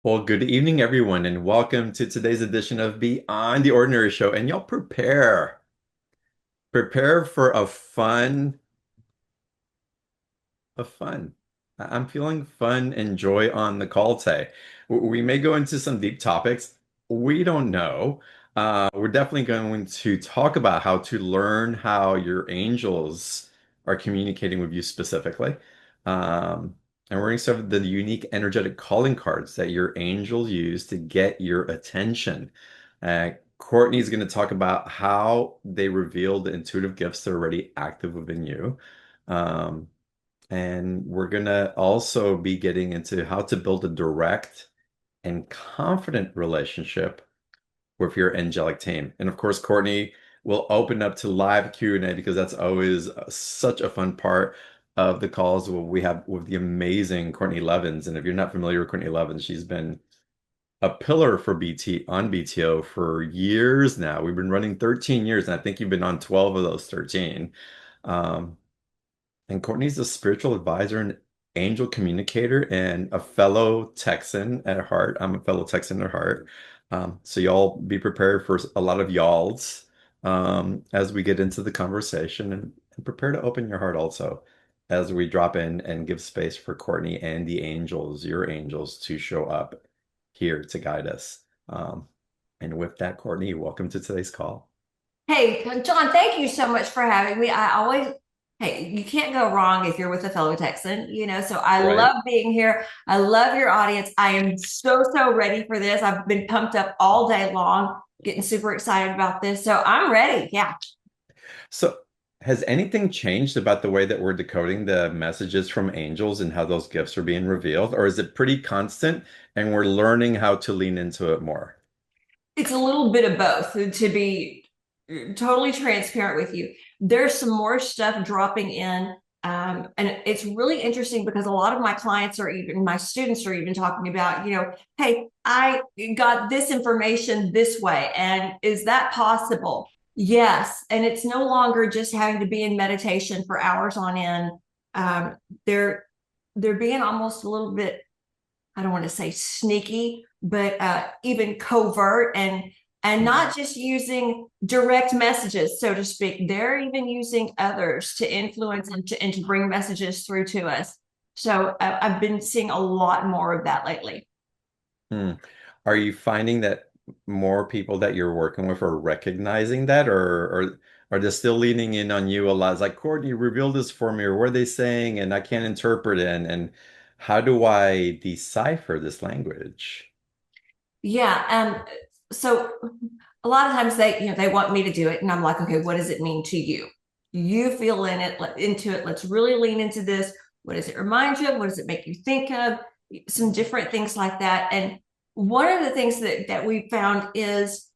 Well, good evening, everyone, and welcome to today's edition of Beyond the Ordinary Show. And y'all prepare for a fun. I'm feeling fun and joy on the call today. We may go into some deep topics. We don't know. We're definitely going to talk about how to learn how your angels are communicating with you specifically. And we're going to start with the unique energetic calling cards that your angels use to get your attention. Courtney is going to talk about how they reveal the intuitive gifts that are already active within you. Um, and we're going to also be getting into how to build a direct and confident relationship with your angelic team. And of course, Courtney will open up to live Q&A because that's always such a fun part of the calls we have with the amazing Kourtney Levens. And if you're not familiar with Kourtney Levens, she's been a pillar for BTO for years now. We've been running 13 years, and I think you've been on 12 of those 13. Um, and Courtney's a spiritual advisor and angel communicator and a fellow Texan at heart. I'm a fellow Texan at heart. So y'all be prepared for a lot of y'alls as we get into the conversation and prepare to open your heart also as we drop in and give space for Courtney and the angels, your angels, to show up here to guide us. And with that, Courtney, welcome to today's call. Hey, John, thank you so much for having me. Hey, you can't go wrong if you're with a fellow Texan. So I Right? love being here. I love your audience. I am so ready for this. I've been pumped up all day long, getting super excited about this. So I'm ready. Yeah. So, has anything changed about the way that we're decoding the messages from angels and how those gifts are being revealed? Or is it pretty constant and we're learning how to lean into it more? It's a little bit of both, to be totally transparent with you. There's some more stuff dropping in. And it's really interesting because a lot of my clients are even, my students are even talking about, hey, I got this information this way. And is that possible? Yes. And it's no longer just having to be in meditation for hours on end. Um, they're they're being almost a little bit, I don't want to say sneaky, but even covert, and Mhm. not just using direct messages, so to speak. They're even using others to influence and to bring messages through to us. So I've been seeing a lot more of that lately. Hmm. Are you finding that more people that you're working with are recognizing that, or are they still leaning in on you a lot? It's like, Courtney, reveal this for me, or what are they saying? And I can't interpret it. And how do I decipher this language? Yeah. So a lot of times they want me to do it, and I'm like, okay, what does it mean to you? You feel into it. Let's really lean into this. What does it remind you of? What does it make you think of? Some different things like that. And one of the things that we found is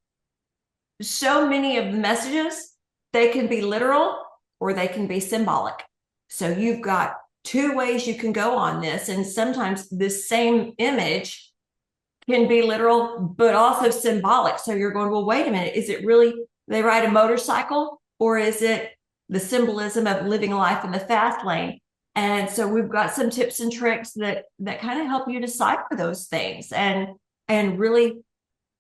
so many of the messages, they can be literal or they can be symbolic. So you've got two ways you can go on this. And sometimes this same image can be literal, but also symbolic. So you're going, well, wait a minute. Is it really they ride a motorcycle, or is it the symbolism of living life in the fast lane? And so we've got some tips and tricks that kind of help you decipher those things and really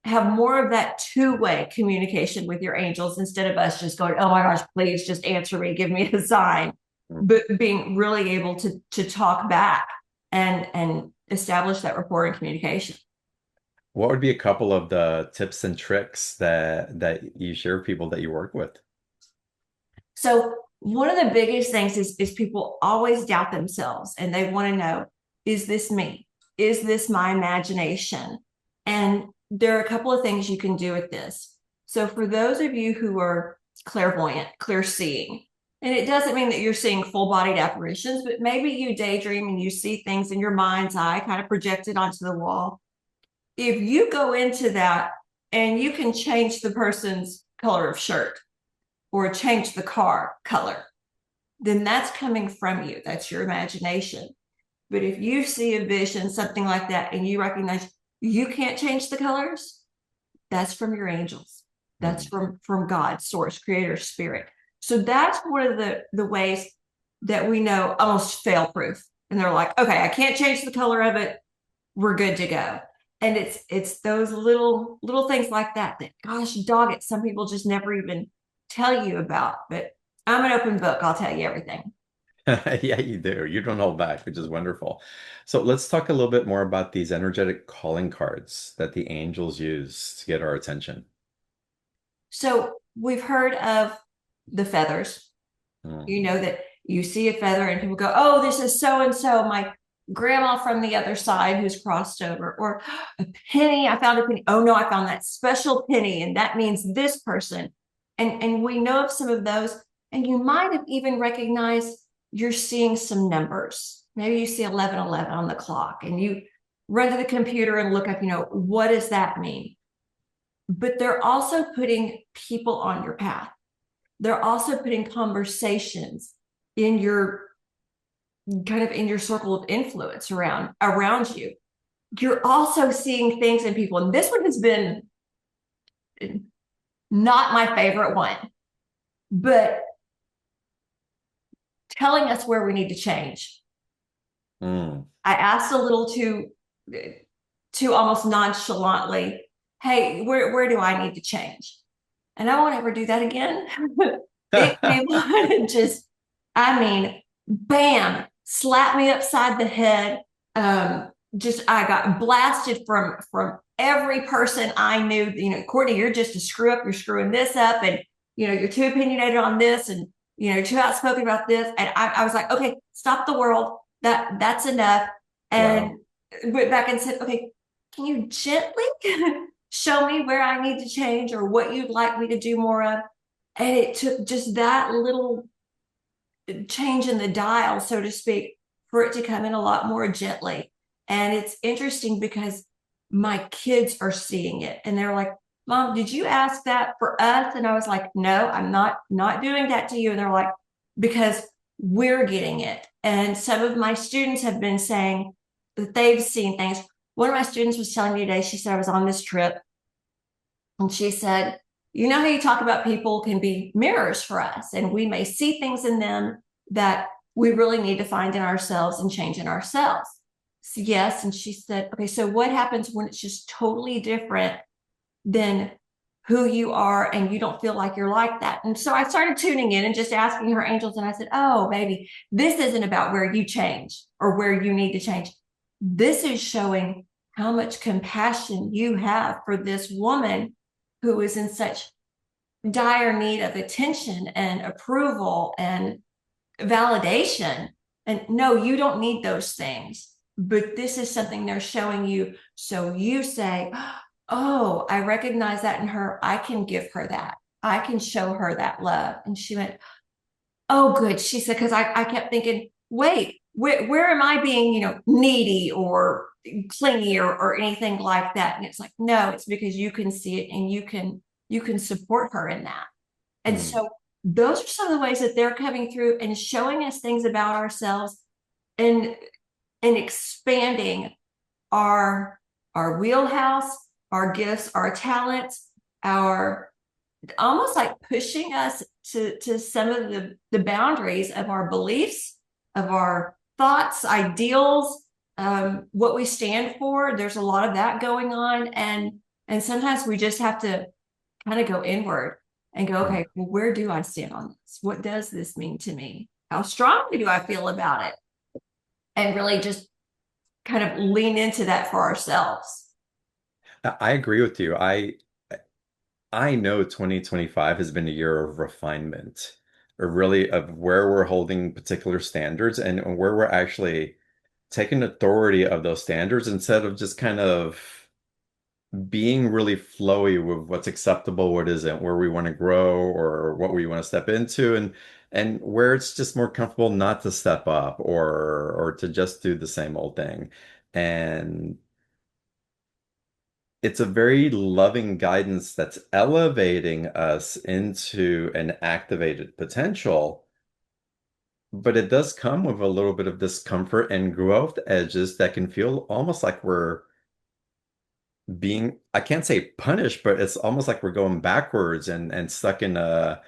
have more of that two-way communication with your angels instead of us just going, oh my gosh, please just answer me, give me a sign, but being really able to talk back and establish that rapport and communication. What would be a couple of the tips and tricks that you share with people that you work with? So one of the biggest things is people always doubt themselves and they want to know, is this me? Is this my imagination? And there are a couple of things you can do with this. So for those of you who are clairvoyant, clear seeing, and it doesn't mean that you're seeing full bodied apparitions, but maybe you daydream and you see things in your mind's eye kind of projected onto the wall. If you go into that and you can change the person's color of shirt or change the car color, then that's coming from you. That's your imagination. But if you see a vision, something like that, and you recognize you can't change the colors, that's from your angels. That's Hmm. from God, source, creator, spirit. So that's one of the ways that we know almost fail proof. And they're like, okay, I can't change the color of it. We're good to go. And it's those little things like that that gosh dog it, some people just never even tell you about. But I'm an open book. I'll tell you everything. Yeah, you do. You don't hold back, which is wonderful. So let's talk a little bit more about these energetic calling cards that the angels use to get our attention. So we've heard of the feathers. You Mm. know that you see a feather and people go, oh, this is so and so, my grandma from the other side who's crossed over, or a penny. I found a penny. Oh no, I found that special penny, and that means this person. And we know of some of those, and you might have even recognized you're seeing some numbers. Maybe you see 1111 on the clock, and you run to the computer and look up, what does that mean? But they're also putting people on your path. They're also putting conversations in your kind of in your circle of influence around you. You're also seeing things in people, and this one has been not my favorite one, but telling us where we need to change. Mm. I asked a little too almost nonchalantly, hey, where do I need to change? And I won't ever do that again. It came on and just, I mean, bam, slapped me upside the head. Just I got blasted from every person I knew. Kourtney, you're just a screw up. You're screwing this up, and you're too opinionated on this, and you're too outspoken about this. And I was like, okay, stop the world. That's enough. And Wow. went back and said, okay, can you gently show me where I need to change or what you'd like me to do more of? And it took just that little change in the dial, so to speak, for it to come in a lot more gently. And it's interesting because my kids are seeing it and they're like, Mom, did you ask that for us? And I was like, no, I'm not doing that to you. And they're like, because we're getting it. And some of my students have been saying that they've seen things. One of my students was telling me today, she said, I was on this trip and she said, you know how you talk about people can be mirrors for us, and we may see things in them that we really need to find in ourselves and change in ourselves. So, yes. And she said, okay, so what happens when it's just totally different than who you are and you don't feel like you're like that? And so I started tuning in and just asking her angels, and I said, oh, baby, this isn't about where you change or where you need to change. This is showing how much compassion you have for this woman who is in such dire need of attention and approval and validation. And no, you don't need those things, but this is something they're showing you. So you say, oh, I recognize that in her. I can give her that. I can show her that love. And she went, oh, good. She said, because I kept thinking, wait, where am I being, needy or clingy or anything like that? And it's like, no, it's because you can see it and you can support her in that. And Mm. so those are some of the ways that they're coming through and showing us things about ourselves and expanding our our wheelhouse, our gifts, our talents, our almost like pushing us to some of the boundaries of our beliefs, of our thoughts, ideals, what we stand for. There's a lot of that going on, and sometimes we just have to kind of go inward and go, Mm. okay, well, where do I stand on this? What does this mean to me? How strongly do I feel about it? And really just kind of lean into that for ourselves. I agree with you. I know 2025 has been a year of refinement, or really of where we're holding particular standards and where we're actually taking authority of those standards instead of just kind of being really flowy with what's acceptable, what isn't, where we want to grow or what we want to step into, and where it's just more comfortable not to step up or to just do the same old thing. And it's a very loving guidance that's elevating us into an activated potential, but it does come with a little bit of discomfort and growth edges that can feel almost like we're being, I can't say punished, but it's almost like we're going backwards and stuck in a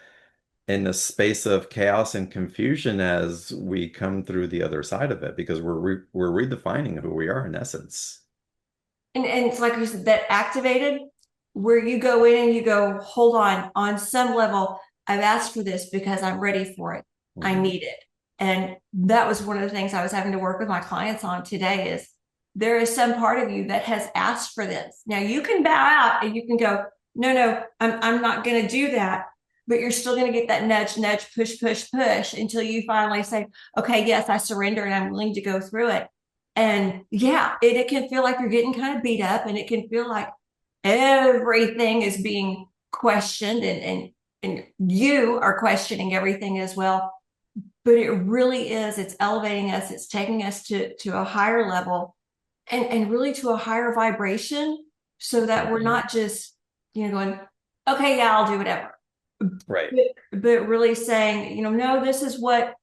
space of chaos and confusion as we come through the other side of it because we're redefining who we are in essence. and it's like you said, that activated where you go in and you go, hold on some level, I've asked for this because I'm ready for it. I Mhm. need it. And that was one of the things I was having to work with my clients on today is there is some part of you that has asked for this. Now you can bow out and you can go, no, I'm not going to do that. But you're still going to get that nudge, nudge, push, push, push until you finally say, okay, yes, I surrender and I'm willing to go through it. And yeah, it can feel like you're getting kind of beat up and it can feel like everything is being questioned and you are questioning everything as well. But it really is, it's elevating us, it's taking us to a higher level and really to a higher vibration so that we're Mhm. not just, going, okay, yeah, I'll do whatever. Right. But really saying, no, this is what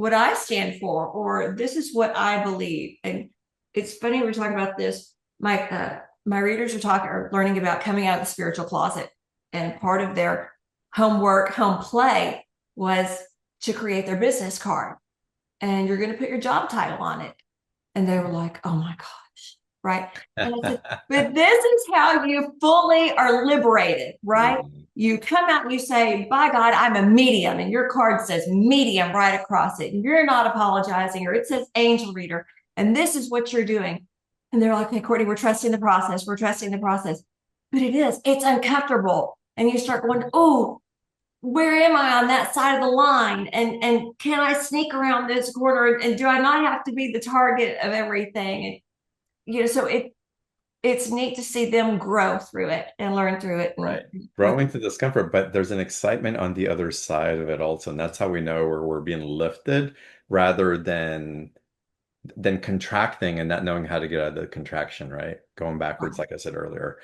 I stand for, or this is what I believe. And it's funny we're talking about this. My readers are learning about coming out of the spiritual closet, and part of their homework, home play was to create their business card, and you're going to put your job title on it. And they were like, "Oh my gosh!" Right? And I said, "But this is how you fully are liberated, right?" Mhm. You come out and you say, by God, I'm a medium, and your card says medium right across it, and you're not apologizing, or it says angel reader, and this is what you're doing. And they're like, okay, Kourtney, we're trusting the process. We're trusting the process. But it's uncomfortable. And you start going, oh, where am I on that side of the line? And can I sneak around this corner? And do I not have to be the target of everything? And so it's neat to see them grow through it and learn through it. And Right. Growing to discomfort, but there's an excitement on the other side of it also. And that's how we know where we're being lifted rather than contracting and not knowing how to get out of the contraction, right? Going backwards, like I said earlier.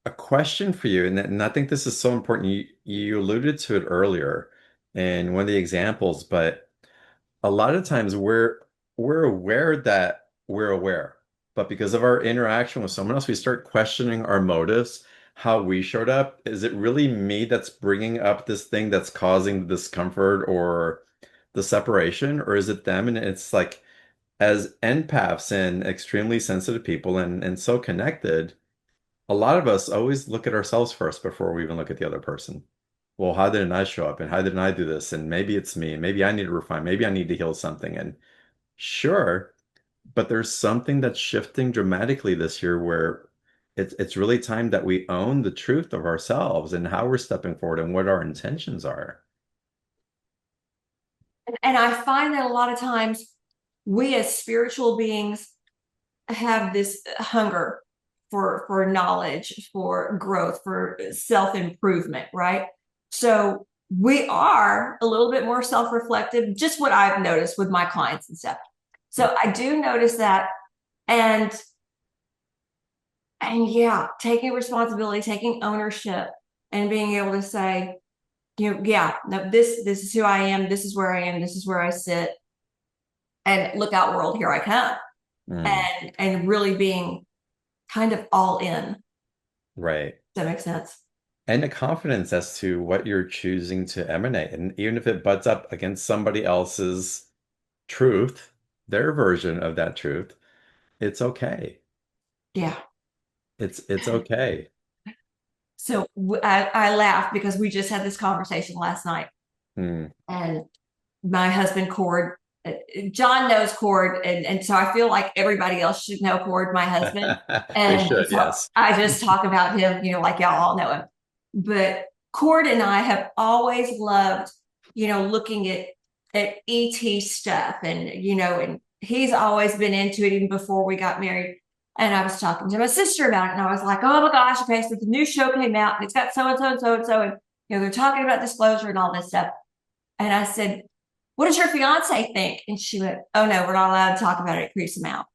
A question for you, and I think this is so important. You alluded to it earlier in one of the examples, but a lot of times we're aware that we're aware, but because of our interaction with someone else, we start questioning our motives, how we showed up. Is it really me that's bringing up this thing that's causing the discomfort or the separation, or is it them? And it's like, as empaths and extremely sensitive people and so connected, a lot of us always look at ourselves first before we even look at the other person. Well, how didn't I show up? And how didn't I do this? And maybe it's me. And maybe I need to refine. Maybe I need to heal something. And sure, but there's something that's shifting dramatically this year where it's really time that we own the truth of ourselves and how we're stepping forward and what our intentions are. I find that a lot of times we as spiritual beings have this hunger for knowledge, for growth, for self-improvement, right? So we are a little bit more self-reflective, just what I've noticed with my clients and stuff. So I do notice that. And yeah, taking responsibility, taking ownership, and being able to say, yeah, no, this is who I am, this is where I am, this is where I sit, and look out, world, here I come. Mm, And really being kind of all in. Does right. that make sense? And a confidence as to what you're choosing to emanate. And even if it butts up against somebody else's truth, their version of that truth, it's okay. Yeah. It's okay. So I laughed because we just had this conversation last night, Hmm. and my husband Cord, John knows Cord, and so I feel like everybody else should know Cord, my husband, They and should, so yes. I just talk about him, like y'all all know him. But Cord and I have always loved, looking at ET stuff, and he's always been into it even before we got married. And I was talking to my sister about it, and I was like, "Oh my gosh, okay, so the new show came out, and it's got so and so and so and so, and they're talking about disclosure and all this stuff." And I said, "What does your fiance think?" And she went, "Oh no, we're not allowed to talk about it. It creeps him out."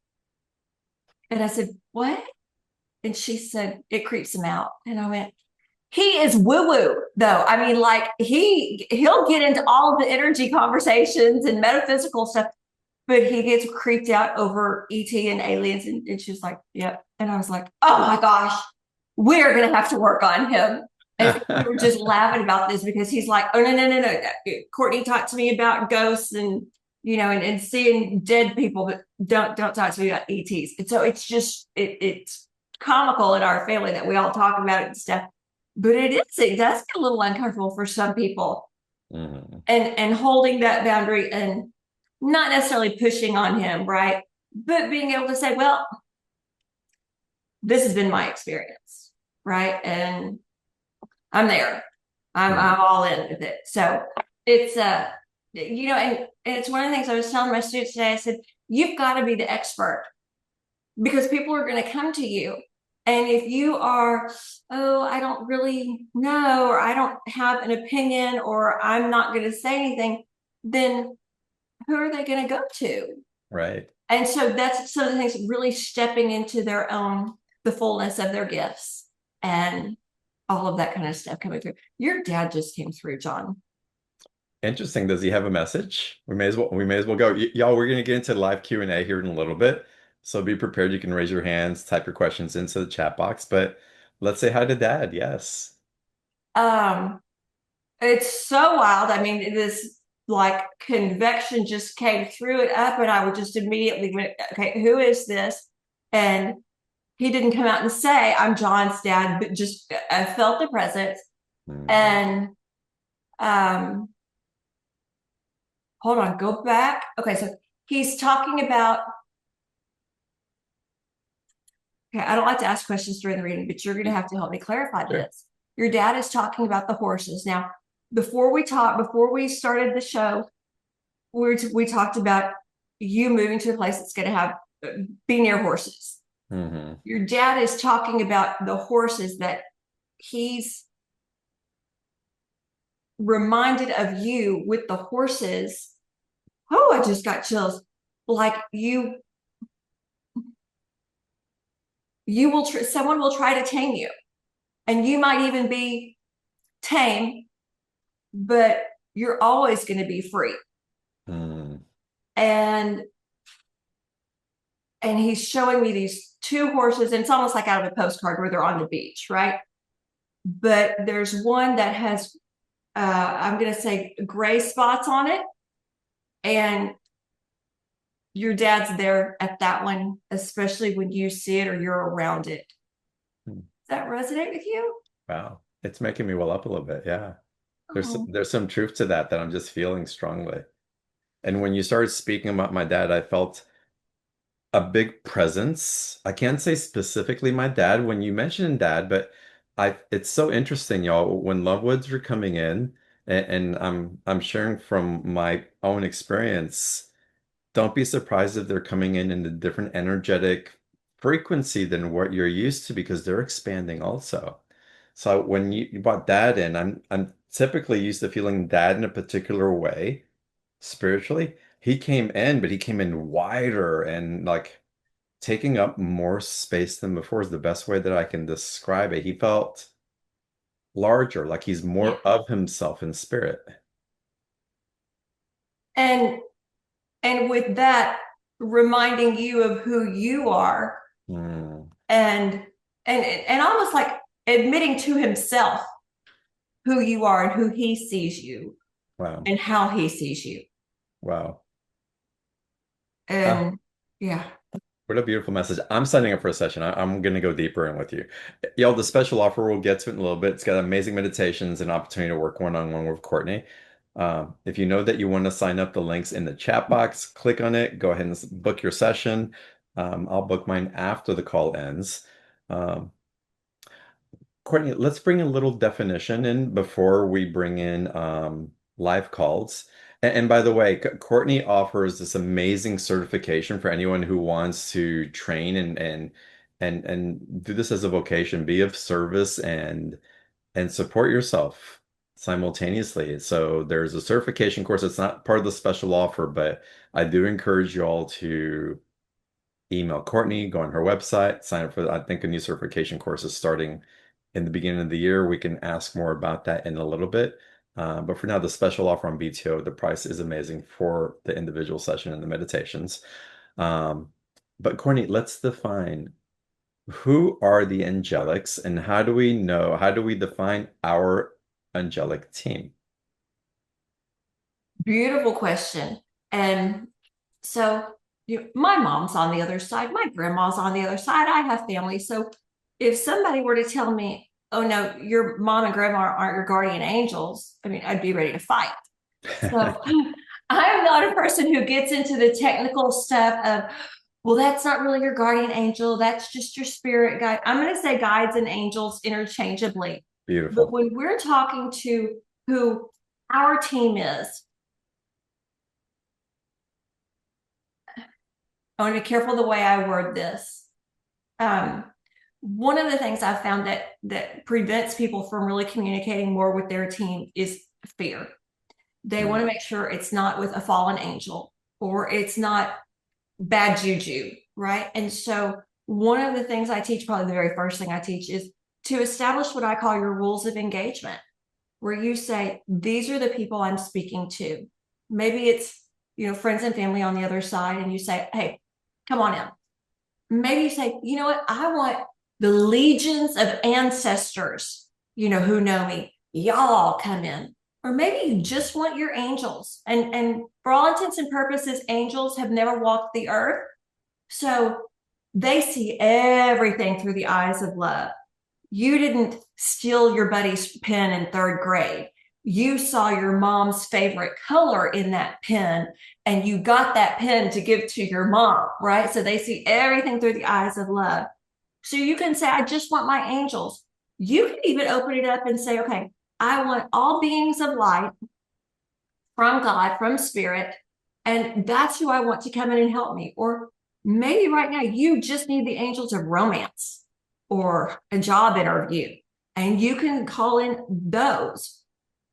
And I said, "What?" And she said, "It creeps him out." And I went, he is woo woo though. I mean, like he'll get into all of the energy conversations and metaphysical stuff, but he gets creeped out over ET and aliens. And she was like, "Yep." And I was like, "Oh my gosh, we're gonna have to work on him." And we were just laughing about this because he's like, "Oh no. Kourtney talked to me about ghosts and and seeing dead people, but don't talk to me about ETs." And so it's just it's comical in our family that we all talk about it and stuff. But it does get a little uncomfortable for some people. Hmm. And holding that boundary and not necessarily pushing on him, right? But being able to say, well, this has been my experience, right? And I'm there. I'm all in with it. So it's and it's one of the things I was telling my students today. I said, you've got to be the expert because people are going to come to you. And if you are, oh, I don't really know, or I don't have an opinion, or I'm not going to say anything, then who are they going to go to? Right. And so that's some of the things, really stepping into their own, the fullness of their gifts and all of that kind of stuff coming through. Your dad just came through, John. Interesting. Does he have a message? We may as well go. Y'all, we're gonna get into live Q&A here in a little bit. So be prepared. You can raise your hands, type your questions into the chat box, but let's say hi to Dad. Yes. Um, it's so wild. I mean, this like convection just came through it up, and I would just immediately went, okay, who is this? And he didn't come out and say, I'm John's dad, but just I felt the presence. Mhm. And um, hold on, go back. Okay, so he's talking about, okay, I don't like to ask questions during the reading, but you're going to have to help me clarify Sure. this. Your dad is talking about the horses. Now, before we started the show, we talked about you moving to a place that's going to have be near horses. Hmm. Your dad is talking about the horses that he's reminded of you with the horses. Oh, I just got chills. Like you will someone will try to tame you, and you might even be tame, but you're always going to be free. Mm. And he's showing me these two horses, and it's almost like out of a postcard where they're on the beach, right? But there's one that has I'm going to say gray spots on it, and your dad's there at that one, especially when you see it or you're around it. Does that resonate with you? Wow. It's making me well up a little bit. Yeah. Oh. There's some truth to that I'm just feeling strongly. And when you started speaking about my dad, I felt a big presence. I can't say specifically my dad when you mentioned dad, but I it's so interesting, y'all, when Lovewoods were coming in, and I'm sharing from my own experience. Don't be surprised if they're coming in a different energetic frequency than what you're used to because they're expanding also. So when you brought dad in, I'm typically used to feeling dad in a particular way spiritually. He came in, but he came in wider and like taking up more space than before is the best way that I can describe it. He felt larger, like he's Yeah. more of himself in spirit. And with that, reminding you of who you are, Hmm. and almost like admitting to himself who you are and who he sees you Wow. and how he sees you. Wow. Ah, And yeah. what a beautiful message. I'm signing up for a session. I'm going to go deeper in with you. Y'all, the special offer, we'll get to it in a little bit. It's got amazing meditations and opportunity to work one-on-one with Kourtney. If you know that you want to sign up, the link's in the chat box. Click on it. Go ahead and book your session. I'll book mine after the call ends. Um, Kourtney, let's bring a little definition in before we bring in live calls. And by the way, Kourtney offers this amazing certification for anyone who wants to train and do this as a vocation, be of service and support yourself simultaneously. So there's a certification course. It's not part of the special offer, but I do encourage you all to email Kourtney, go on her website, sign up for, I think, a new certification course is starting in the beginning of the year. We can ask more about that in a little bit. But for now, the special offer on BTO, the price is amazing for the individual session and the meditations. Um, but Kourtney, let's define who are the angelics and how do we define our angelic team? Beautiful question. And so my mom's on the other side, my grandma's on the other side. I have family. So if somebody were to tell me, oh no, your mom and grandma aren't your guardian angels, I mean, I'd be ready to fight. So I'm not a person who gets into the technical stuff of, well, that's not really your guardian angel. That's just your spirit guide. I'm going to say guides and angels interchangeably. But Beautiful. when we're talking to who our team is, I want to be careful the way I word this. Um, One of the things I've found that prevents people from really communicating more with their team is fear. They want Mm. to make sure it's not with a fallen angel or it's not bad juju, right? And so one of the things I teach, probably the very first thing I teach, is to establish what I call your rules of engagement, where you say, these are the people I'm speaking to. Maybe it's, friends and family on the other side, and you say, hey, come on in. Maybe you say, you know what? I want the legions of ancestors, who know me. Y'all all come in. Or maybe you just want your angels. And for all intents and purposes, angels have never walked the earth. So they see everything through the eyes of love. You didn't steal your buddy's pen in third grade. You saw your mom's favorite color in that pen and you got that pen to give to your mom, right? So they see everything through the eyes of love. So you can say, I just want my angels. You can even open it up and say, okay, I want all beings of light from God, from spirit, and that's who I want to come in and help me. Or maybe right now you just need the angels of romance or a job interview, and you can call in those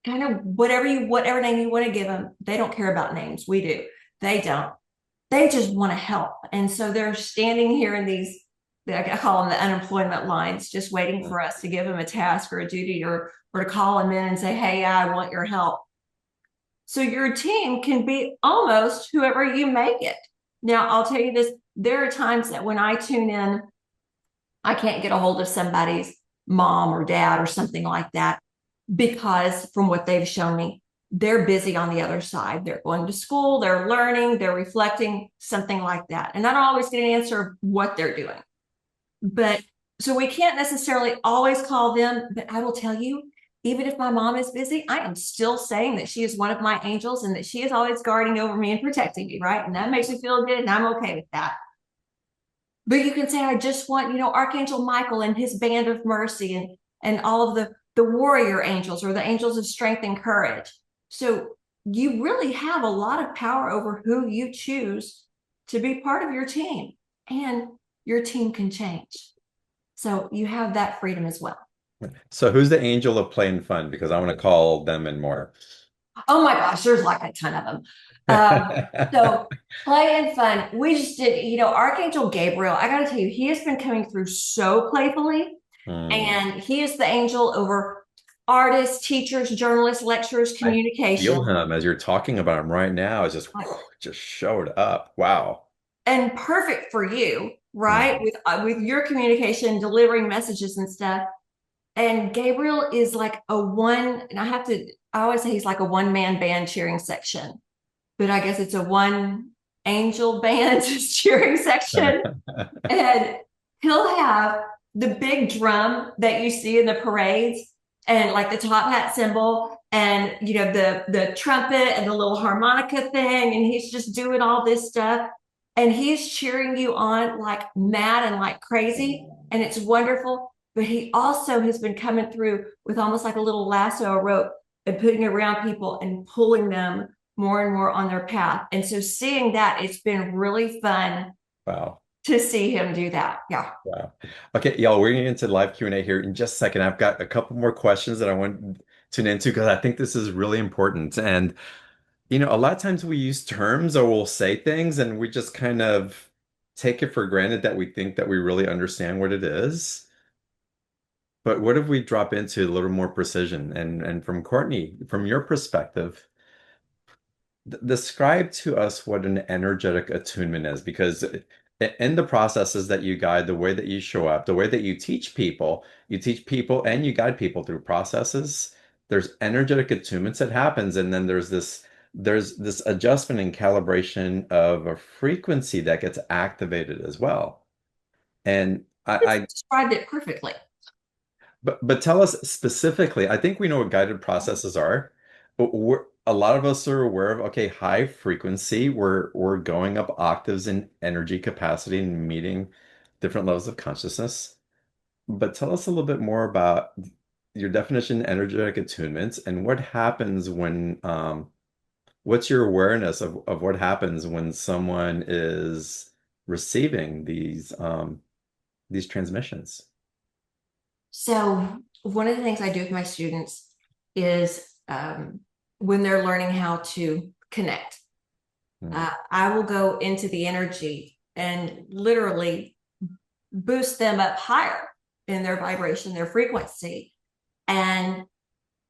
kind of whatever name you want to give them. They don't care about names. We do. They don't. They just want to help. And so they're standing here in these, I call them the unemployment lines, just waiting Mm. for us to give them a task or a duty or to call them in and say, hey, I want your help. So your team can be almost whoever you make it. Now, I'll tell you this, there are times that when I tune in, I can't get a hold of somebody's mom or dad or something like that because from what they've shown me, they're busy on the other side. They're going to school, they're learning, they're reflecting, something like that. And I don't always get an answer of what they're doing. But so we can't necessarily always call them, but I will tell you, even if my mom is busy, I am still saying that she is one of my angels and that she is always guarding over me and protecting me, right? And that makes me feel good, and I'm okay with that. But you can say, I just want, Archangel Michael and his band of mercy and all of the warrior angels or the angels of strength and courage. So you really have a lot of power over who you choose to be part of your team. And your team can change. So you have that freedom as well. So who's the angel of play and fun? Because I want to call them and more. Oh my gosh, there's like a ton of them. So play and fun. We just did, Archangel Gabriel, I got to tell you, he has been coming through so playfully, Hmm. and he is the angel over artists, teachers, journalists, lecturers, I feel communication. him as you're talking about him right now. It's just just showed up. Wow. And perfect for you, right? Mhm. With your communication, delivering messages and stuff. And Gabriel is like a one, and I always say he's like a one-man band cheering section, but I guess it's a one angel band cheering section. And he'll have the big drum that you see in the parades and like the top hat symbol and the trumpet and the little harmonica thing, and he's just doing all this stuff and he's cheering you on like mad and like crazy, and it's wonderful. But he also has been coming through with almost like a little lasso rope and putting around people and pulling them more and more on their path. And so seeing that, it's been really fun Wow. to see him do that. Yeah. Wow. Okay, y'all, we're getting into live Q&A here in just a second. I've got a couple more questions that I want to tune into because I think this is really important. And, a lot of times we use terms or we'll say things and we just kind of take it for granted that we think that we really understand what it is. But what if we drop into a little more precision? And from Courtney, from your perspective, describe to us what an energetic attunement is, because in the processes that you guide, the way that you show up, the way that you teach people and you guide people through processes. There's energetic attunements that happens, and then there's this adjustment and calibration of a frequency that gets activated as well. And I, It's I described it perfectly. but tell us specifically. I think we know what guided processes are. But a lot of us are aware of, okay, high frequency. We're going up octaves in energy capacity and meeting different levels of consciousness. But tell us a little bit more about your definition, energetic attunements, and what happens when, what's your awareness of what happens when someone is receiving these transmissions? So one of the things I do with my students is when they're learning how to connect, Hmm. I will go into the energy and literally boost them up higher in their vibration, their frequency. And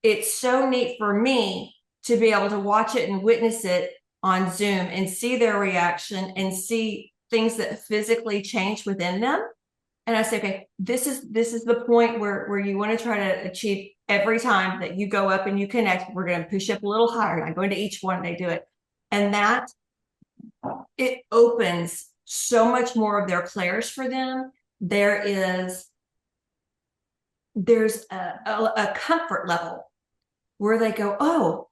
it's so neat for me to be able to watch it and witness it on Zoom and see their reaction and see things that physically change within them. And I say, okay, this is the point where you want to try to achieve every time that you go up and you connect. We're going to push up a little higher. And I go into each one and they do it. And that it opens so much more of their clairs for them. There's a comfort level where they go, oh,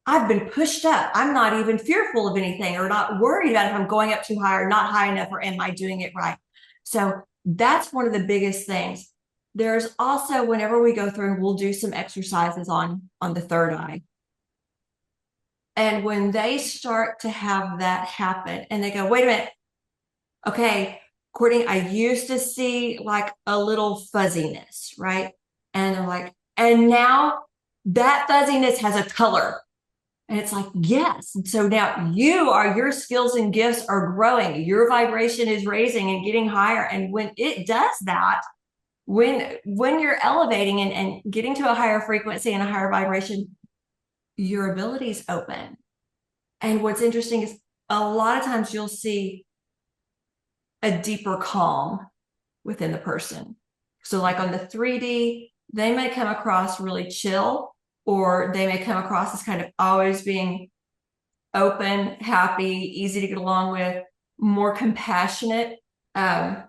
I've been pushed up. I'm not even fearful of anything or not worried about if I'm going up too high or not high enough or am I doing it right. So that's one of the biggest things. There's also whenever we go through, we'll do some exercises on the third eye. And when they start to have that happen and they go, wait a minute, okay, Courtney, I used to see like a little fuzziness, right? And they're like, and now that fuzziness has a color. And it's like, yes. And so now your skills and gifts are growing. Your vibration is raising and getting higher. And when it does that, when you're elevating and getting to a higher frequency and a higher vibration, your abilities open. And what's interesting is a lot of times you'll see a deeper calm within the person. So, like on the 3D, they may come across really chill, or they may come across as kind of always being open, happy, easy to get along with, more compassionate. Um,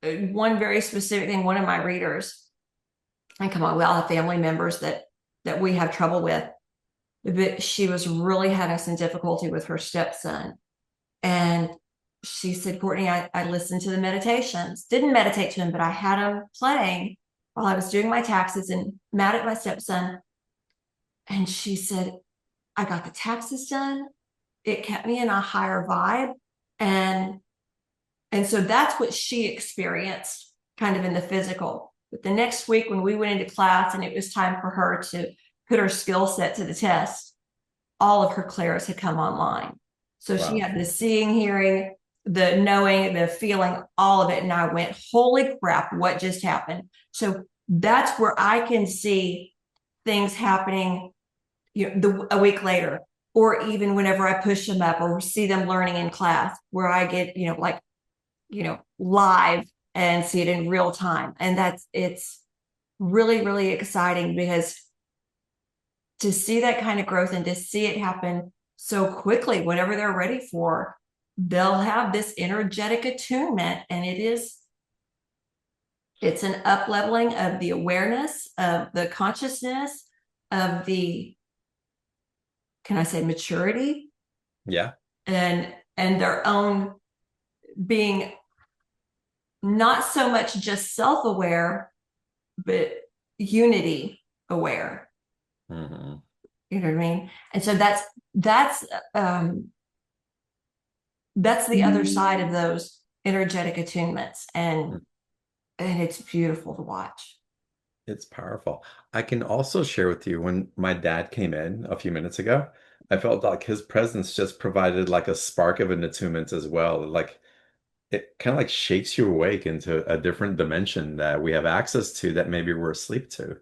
one very specific thing, one of my readers, and come on, we all have family members that we have trouble with, but she was really having some difficulty with her stepson. And she said, Courtney, I listened to the meditations, didn't meditate to him, but I had him playing while I was doing my taxes and mad at my stepson. And she said, I got the taxes done. It kept me in a higher vibe. And and so that's what she experienced kind of in the physical. But the next week when we went into class and it was time for her to put her skill set to the test, all of her clairs had come online. So she Wow. had the seeing, hearing, the knowing, the feeling, all of it. And I went, holy crap, what just happened? So that's where I can see things happening, a week later, or even whenever I push them up or see them learning in class, where I get, live and see it in real time. And it's really, really exciting because to see that kind of growth and to see it happen so quickly, whatever they're ready for, they'll have this energetic attunement. And it's an up leveling of the awareness, of the consciousness, of the, can I say, maturity, Yeah. and their own being not so much just self-aware, but unity aware. Hmm. You know what I mean? And so um that's the other side of those energetic attunements. And it's beautiful to watch. It's powerful. I can also share with you when my dad came in a few minutes ago, I felt like his presence just provided like a spark of an attunement as well. Like it kind of like shakes you awake into a different dimension that we have access to that maybe we're asleep to.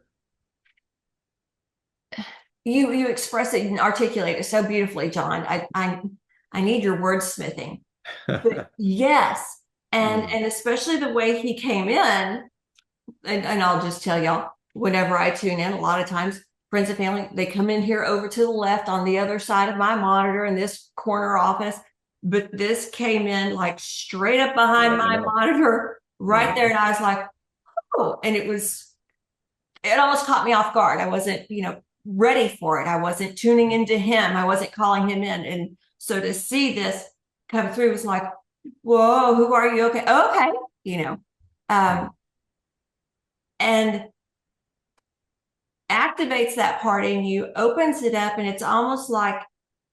You express it and articulate it so beautifully, John. I need your wordsmithing. But yes, Mm. and especially the way he came in, and I'll just tell y'all, whenever I tune in, a lot of times friends and family, they come in here over to the left on the other side of my monitor in this corner office. But this came in like straight up behind Right in the my middle. monitor, right there. And I was like, oh, and it almost caught me off guard. I wasn't, ready for it. I wasn't tuning into him. I wasn't calling him in. And so to see this come through was like, whoa, who are you? Okay. Okay. You know, um, and activates that part in you, opens it up. And it's almost like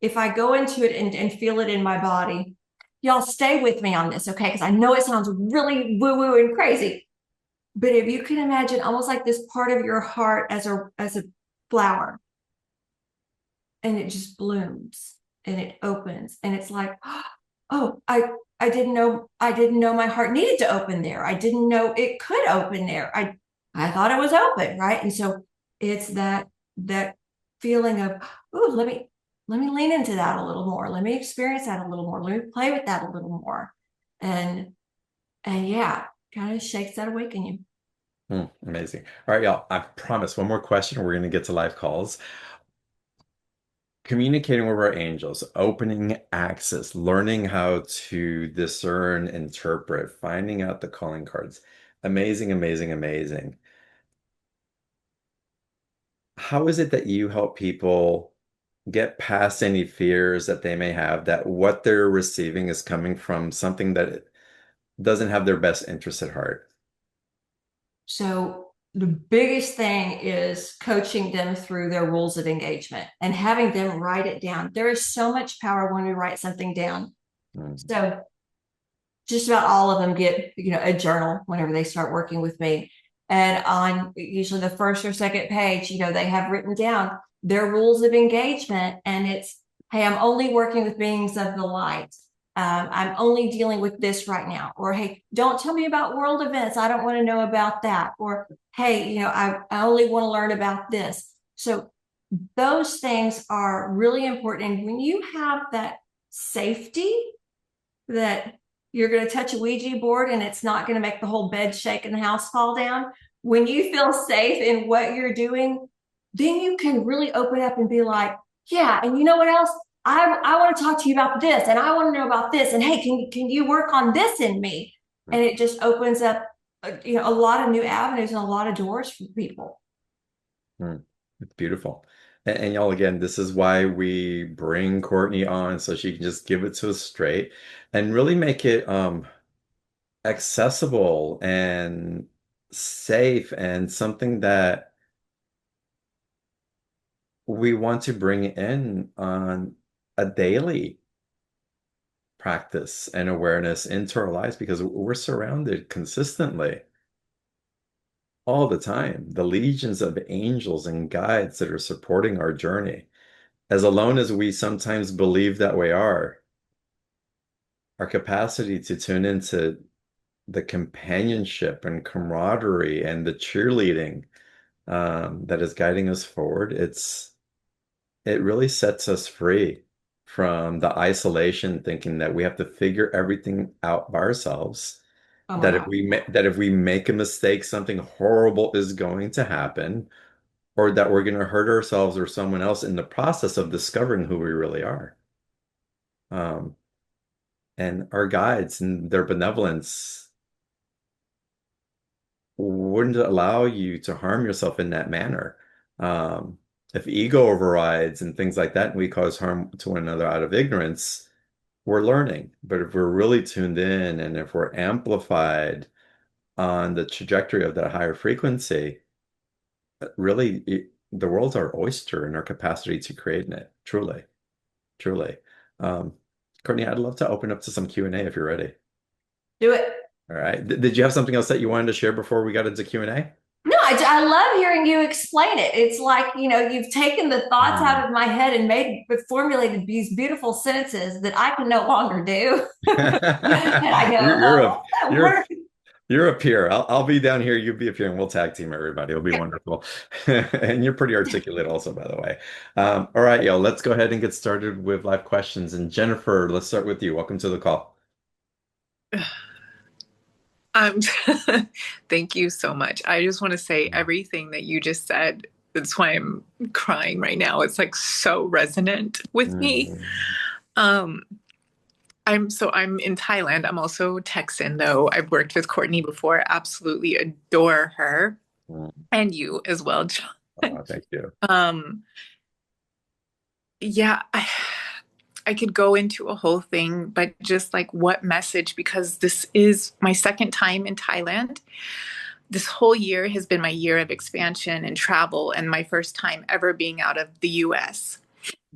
if I go into it and feel it in my body, y'all stay with me on this. Okay. Because I know it sounds really woo woo and crazy. But if you can imagine almost like this part of your heart as a flower, and it just blooms and it opens and it's like, oh, I didn't know my heart needed to open there. I didn't know it could open there. I thought it was open, right? And so it's that feeling of, oh, let me lean into that a little more. Let me experience that a little more. Let me play with that a little more. And yeah, kind of shakes that awake in you. Amazing. All right, y'all. I promise one more question. We're going to get to live calls. Communicating with our angels, opening access, learning how to discern, interpret, finding out the calling cards. Amazing, amazing, amazing. How is it that you help people get past any fears that they may have that what they're receiving is coming from something that doesn't have their best interest at heart? So the biggest thing is coaching them through their rules of engagement and having them write it down. There is so much power when we write something down. Mm. So just about all of them get, a journal whenever they start working with me. And on usually the first or second page, they have written down their rules of engagement. And it's, hey, I'm only working with beings of the light. I'm only dealing with this right now. Or, hey, don't tell me about world events. I don't want to know about that. Or, hey, I only want to learn about this. So those things are really important. And when you have that safety that you're going to touch a Ouija board and it's not going to make the whole bed shake and the house fall down, when you feel safe in what you're doing, then you can really open up and be like, yeah, and you know what else? I want to talk to you about this and I want to know about this. And hey, can you work on this in me? And it just opens up, a lot of new avenues and a lot of doors for people. Mm. It's beautiful. And y'all, again, this is why we bring Kourtney on so she can just give it to us straight and really make it accessible and safe and something that we want to bring in on a daily practice and awareness into our lives because we're surrounded consistently all the time. The legions of angels and guides that are supporting our journey. As alone as we sometimes believe that we are, our capacity to tune into the companionship and camaraderie and the cheerleading that is guiding us forward, it really sets us free from the isolation thinking that we have to figure everything out by ourselves. Oh my That if God. we make a mistake, something horrible is going to happen, or that we're going to hurt ourselves or someone else in the process of discovering who we really are. Um, and our guides and their benevolence wouldn't allow you to harm yourself in that manner. Um, if ego overrides and things like that, and we cause harm to one another out of ignorance, we're learning. But if we're really tuned in and if we're amplified on the trajectory of that higher frequency, really the world's our oyster and our capacity to create in it. Truly, truly. Um, Kourtney, I'd love to open up to some Q&A if you're ready. Do it. All right. Did you have something else that you wanted to share before we got into Q&A? No, I love hearing you explain it. It's like, you've taken the thoughts out of my head and formulated these beautiful sentences that I can no longer do. And I go, You're you're a oh, that you're worked. you're up here. I'll be down here. You be up here, and we'll tag team everybody. It'll be wonderful. And you're pretty articulate, also, by the way. All right, yo, let's go ahead and get started with live questions. And Jennifer, let's start with you. Welcome to the call. Um, thank you so much. I just want to say everything that you just said. That's why I'm crying right now. It's like so resonant with me. Mm. Um, I'm in Thailand. I'm also Texan though. I've worked with Kourtney before. Absolutely adore her Mm. and you as well, John. Thank you. Um, yeah, I could go into a whole thing, but just like what message, because this is my second time in Thailand. This whole year has been my year of expansion and travel, and my first time ever being out of the US.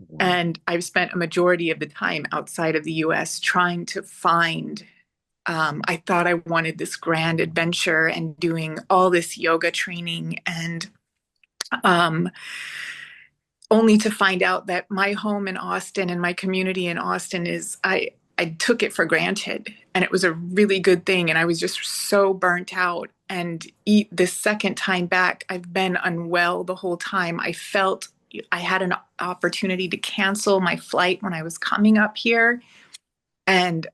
Mm. And I've spent a majority of the time outside of the US trying to find. I thought I wanted this grand adventure and doing all this yoga training, and um, only to find out that my home in Austin and my community in Austin is I took it for granted, and it was a really good thing, and I was just so burnt out. And this second time back, I've been unwell the whole time. I felt I had an opportunity to cancel my flight when I was coming up here, and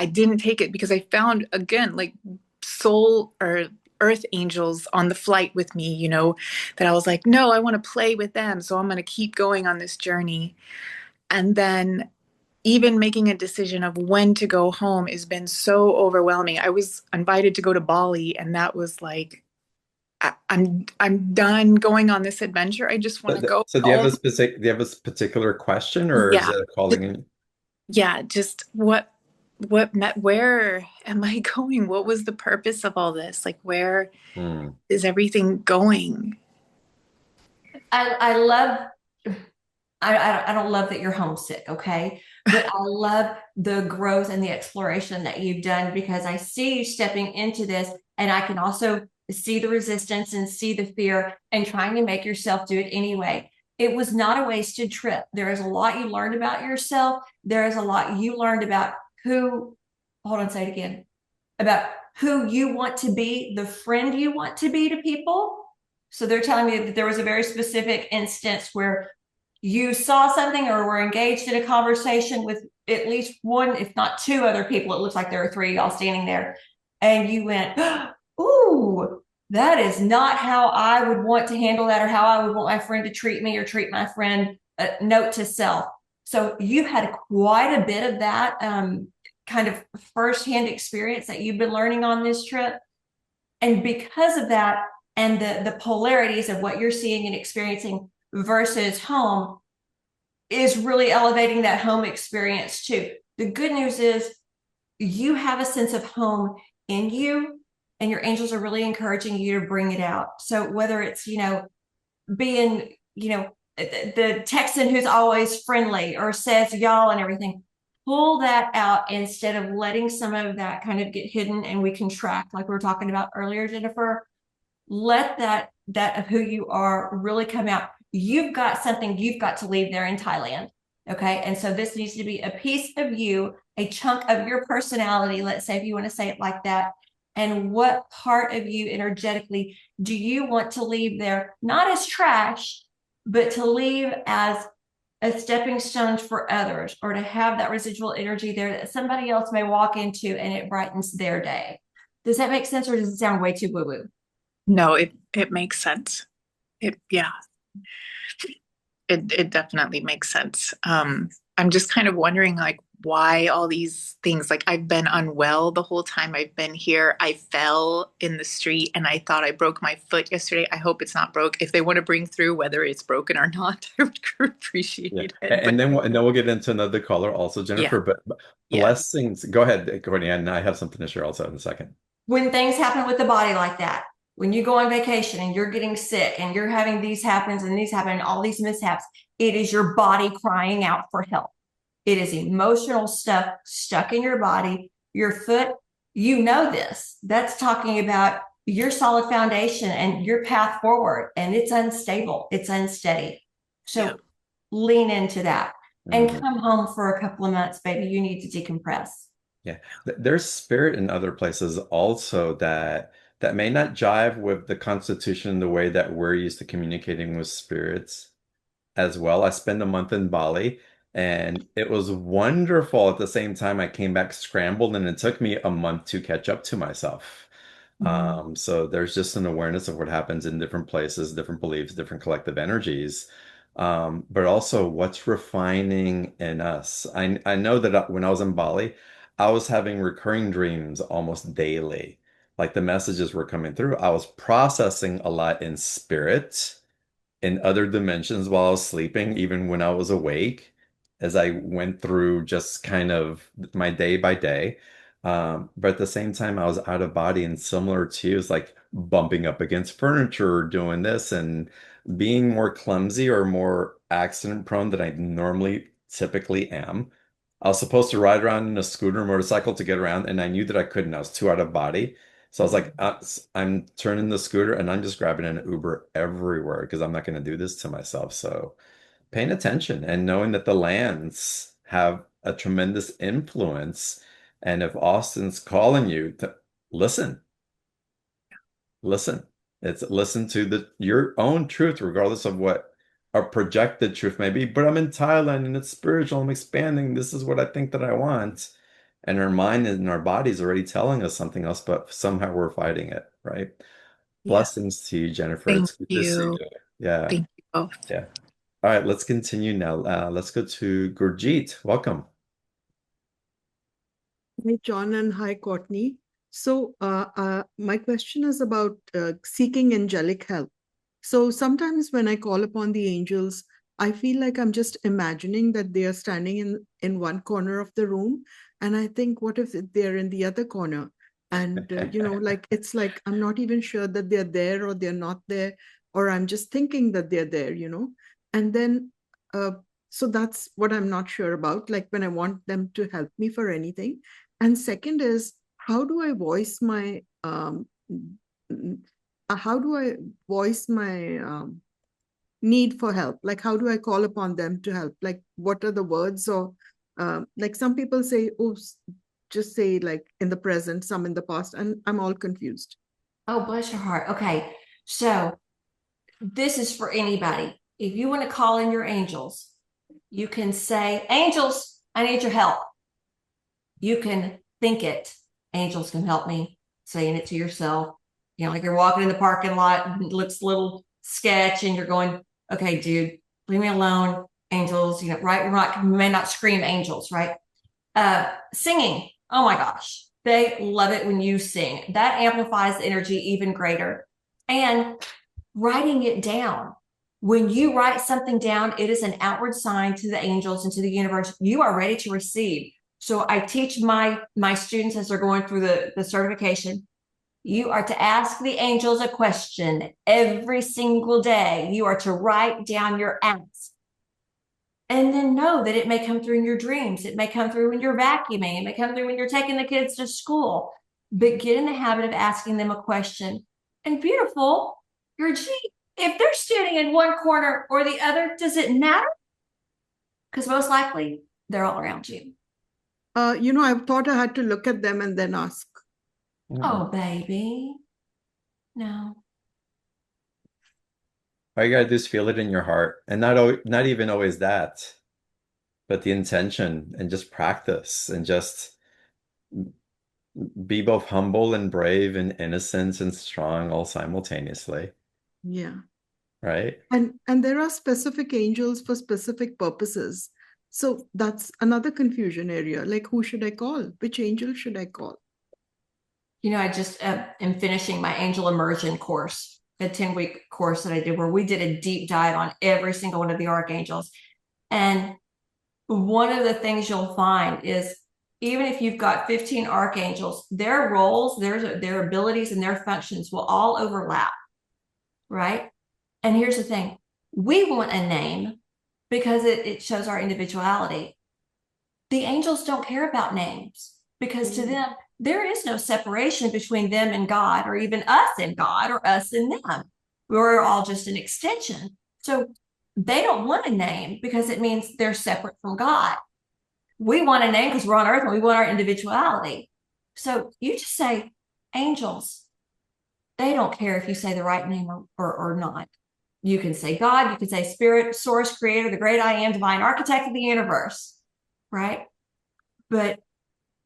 I didn't take it because I found again like soul or earth angels on the flight with me, that I was like, no, I want to play with them. So I'm going to keep going on this journey. And then even making a decision of when to go home has been so overwhelming. I was invited to go to Bali, and that was like, I'm done going on this adventure. I just want to go So do you have home. a specific, do you have a particular question, or is Yeah. it a calling in? Yeah, just where am I going? What was the purpose of all this? Like, where Hmm. is everything going? I love I don't love that you're homesick, okay? But I love the growth and the exploration that you've done because I see you stepping into this and I can also see the resistance and see the fear and trying to make yourself do it anyway. It was not a wasted trip. There is a lot you learned about yourself. There is a lot you learned about who, hold on, say it again, about who you want to be, the friend you want to be to people. So they're telling me that there was a very specific instance where you saw something or were engaged in a conversation with at least one, if not two other people. It looks like there are three y'all standing there. And you went, ooh, that is not how I would want to handle that or how I would want my friend to treat me or treat my friend. Note to self. So you've had quite a bit of that kind of firsthand experience that you've been learning on this trip. And because of that, and the polarities of what you're seeing and experiencing versus home is really elevating that home experience too. The good news is you have a sense of home in you, and your angels are really encouraging you to bring it out. So whether it's, being, the Texan who's always friendly or says y'all and everything, pull that out instead of letting some of that kind of get hidden and we contract, like we were talking about earlier, Jennifer. Let that of who you are really come out. You've got something you've got to leave there in Thailand. Okay. And so this needs to be a piece of you, a chunk of your personality, let's say, if you want to say it like that. And what part of you energetically do you want to leave there, not as trash, but to leave as a stepping stone for others, or to have that residual energy there that somebody else may walk into and it brightens their day. Does that make sense, or does it sound way too woo-woo? No, it makes sense. Yeah, it definitely makes sense. I'm just kind of wondering like why all these things. Like I've been unwell the whole time I've been here. I fell in the street and I thought I broke my foot yesterday. I hope it's not broke. If they want to bring through whether it's broken or not, I would Yeah. appreciate it. But And then we'll get into another caller also, yeah, Jennifer, but yeah. blessings. Go ahead, Courtney, and I have something to share also in a second. When things happen with the body like that, when you go on vacation and you're getting sick and you're having these happens and these happen and all these mishaps, it is your body crying out for help. It is emotional stuff stuck in your body. Your foot, this. That's talking about your solid foundation and your path forward, and it's unstable, it's unsteady. So Yeah. lean into that and Mhm. come home for a couple of months, baby. You need to decompress. Yeah, there's spirit in other places also that may not jive with the Constitution the way that we're used to communicating with spirits as well. I spent a month in Bali and it was wonderful. At the same time, I came back scrambled and it took me a month to catch up to myself. Mm-hmm. So there's just an awareness of what happens in different places, different beliefs, different collective energies. but also what's refining in us. I know that when I was in Bali, I was having recurring dreams almost daily. Like the messages were coming through. I was processing a lot in spirit in other dimensions while I was sleeping, even when I was awake, as I went through just kind of my day by day. But at the same time, I was out of body and similar to you, it's like bumping up against furniture, doing this and being more clumsy or more accident prone than I normally typically am. I was supposed to ride around in a scooter or motorcycle to get around, and I knew that I couldn't. I was too out of body. So I was like, I'm turning the scooter and I'm just grabbing an Uber everywhere because I'm not going to do this to myself. So paying attention and knowing that the lands have a tremendous influence. And if Austin's calling you to listen, listen. It's listen to your own truth, regardless of what a projected truth may be. But I'm in Thailand and it's spiritual. I'm expanding. This is what I think that I want. And our mind and our body is already telling us something else, but somehow we're fighting it, right? Yeah. Blessings to you, Jennifer. Thank It's good to see you. you. Yeah, Thank you both. yeah. All right, let's continue now. Let's go to Gurjeet. Welcome. Hi, John, and hi, Courtney. So, my question is about seeking angelic help. So, sometimes when I call upon the angels, I feel like I'm just imagining that they are standing in one corner of the room, and I think, what if they're in the other corner? And like it's like I'm not even sure that they're there or they're not there, or I'm just thinking that they're there. And then, uh, so that's what I'm not sure about. Like when I want them to help me for anything. And second is, how do I voice my how do I voice my need for help? Like, how do I call upon them to help? Like, what are the words? Or like some people say, oh, just say like in the present, some in the past, and I'm all confused. Oh, bless your heart. Okay. So this is for anybody. If you want to call in your angels, you can say, Angels, I need your help. You can think it. Angels can help me, saying it to yourself. Like you're walking in the parking lot and it looks a little sketch and you're going, okay, dude, leave me alone. Angels, right? We may not scream angels, right? Singing. Oh my gosh. They love it when you sing. That amplifies the energy even greater. And writing it down. When you write something down, it is an outward sign to the angels and to the universe. You are ready to receive. So I teach my students as they're going through the certification. You are to ask the angels a question every single day. You are to write down your ask. And then know that it may come through in your dreams. It may come through when you're vacuuming. It may come through when you're taking the kids to school. But get in the habit of asking them a question. And beautiful, if they're standing in one corner or the other, does it matter? Because most likely they're all around you. I thought I had to look at them and then ask. Oh, baby. No. All you gotta do is feel it in your heart, and not even always that, but the intention and just practice and just be both humble and brave and innocent and strong all simultaneously, Yeah. right? And there are specific angels for specific purposes. So that's another confusion area. Like, who should I call? Which angel should I call? I just am finishing my angel immersion course, a 10-week course that I did where we did a deep dive on every single one of the archangels. And one of the things you'll find is even if you've got 15 archangels, their roles, their abilities and their functions will all overlap, right? And here's the thing. We want a name because it shows our individuality. The angels don't care about names because to them, there is no separation between them and God, or even us and God, or us and them. We're all just an extension. So they don't want a name because it means they're separate from God. We want a name because we're on earth and we want our individuality. So you just say angels. They don't care if you say the right name or not. You can say God, you can say spirit, source, creator, the great I am, divine architect of the universe, right? But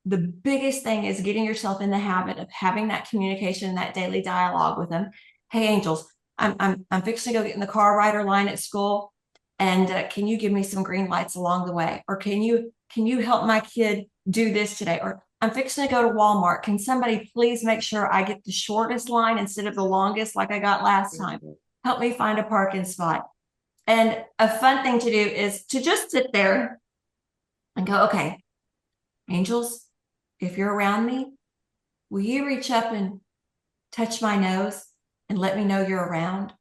the biggest thing is getting yourself in the habit of having that communication, that daily dialogue with them. Hey, angels, I'm fixing to go get in the car rider line at school, And can you give me some green lights along the way? Or can you help my kid do this today? Or I'm fixing to go to Walmart. Can somebody please make sure I get the shortest line instead of the longest like I got last time? Help me find a parking spot. And a fun thing to do is to just sit there and go, okay, angels, if you're around me, will you reach up and touch my nose and let me know you're around?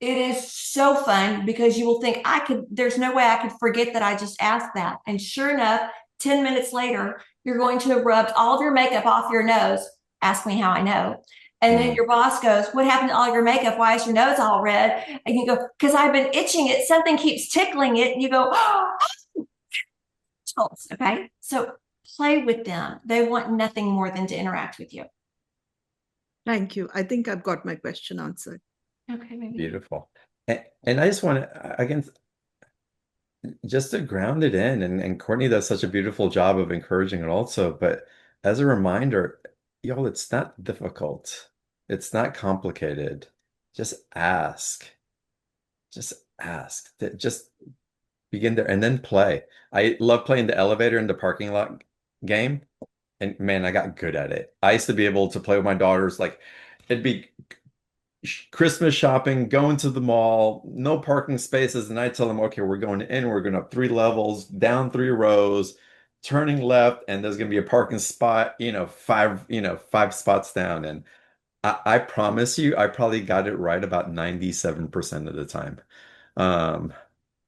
It is so fun because you will think there's no way I could forget that I just asked that. And sure enough, 10 minutes later, you're going to have rubbed all of your makeup off your nose. Ask me how I know. And then your boss goes, what happened to all your makeup? Why is your nose all red? And you go, because I've been itching it. Something keeps tickling it. And you go, oh, okay. So play with them. They want nothing more than to interact with you. Thank you. I think I've got my question answered. Okay, maybe. Beautiful. And I just want to, again, just to ground it in, and Kourtney does such a beautiful job of encouraging it also, but as a reminder, y'all, it's not difficult. It's not complicated. Just ask. Just ask. Just begin there and then play. I love playing the elevator in the parking lot game. And man, I got good at it. I used to be able to play with my daughters. Like it'd be Christmas shopping, going to the mall, no parking spaces. And I tell them, okay, we're going in, we're going up 3 levels, down 3 rows, turning left, and there's going to be a parking spot, five spots down. And I promise you, I probably got it right about 97% of the time. Um,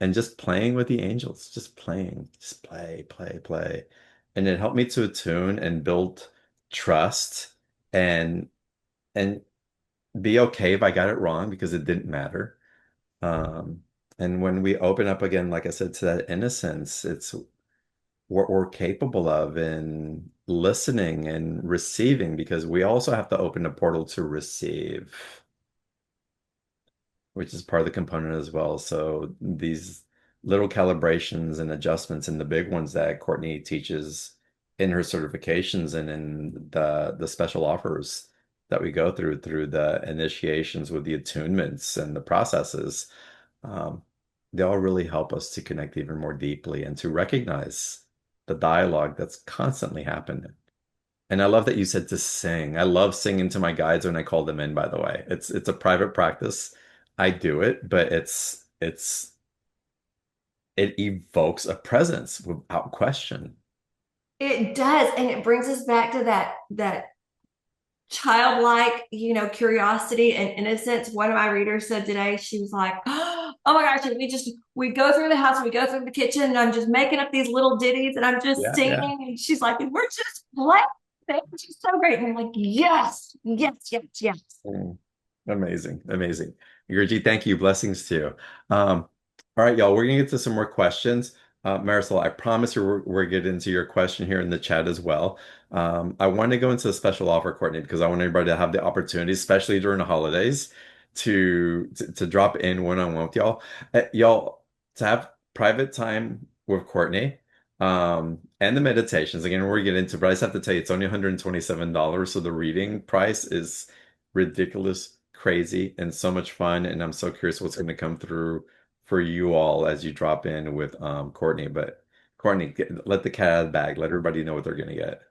and just playing with the angels, just playing, just play, play, play. And it helped me to attune and build trust and and be okay if I got it wrong because it didn't matter. Um, and when we open up again, like I said, to that innocence, it's what we're capable of in listening and receiving because we also have to open a portal to receive, which is part of the component as well. So these little calibrations and adjustments and the big ones that Kourtney teaches in her certifications and in the special offers that we go through the initiations with the attunements and the processes, um, they all really help us to connect even more deeply and to recognize the dialogue that's constantly happening. And I love that you said to sing. I love singing to my guides when I call them in, by the way. It's a private practice. I do it, but it evokes a presence without question. It does, and it brings us back to that childlike, curiosity and innocence. One of my readers said today, she was like, oh my gosh, we go through the house, we go through the kitchen, and I'm just making up these little ditties and I'm just singing. And she's like, and we're just playing. It's just so great. And I'm like, yes, yes, yes, yes. Amazing, amazing. Gurji, thank you. Blessings to you. All right, y'all, we're gonna get to some more questions. Marisol, I promise you we're getting into your question here in the chat as well. I want to go into a special offer, Kourtney, because I want everybody to have the opportunity, especially during the holidays, to drop in one-on-one with y'all. Y'all, to have private time with Kourtney, and the meditations. Again, we're getting into, but I just have to tell you, it's only $127. So the reading price is ridiculous, crazy, and so much fun. And I'm so curious what's going to come through for you all as you drop in with Kourtney. But Kourtney, let the cat out of the bag. Let everybody know what they're going to get.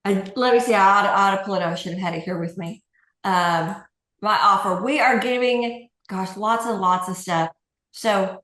And let me see, I ought to pull it out. I should have had it here with me. My offer. We are giving, gosh, lots and lots of stuff. So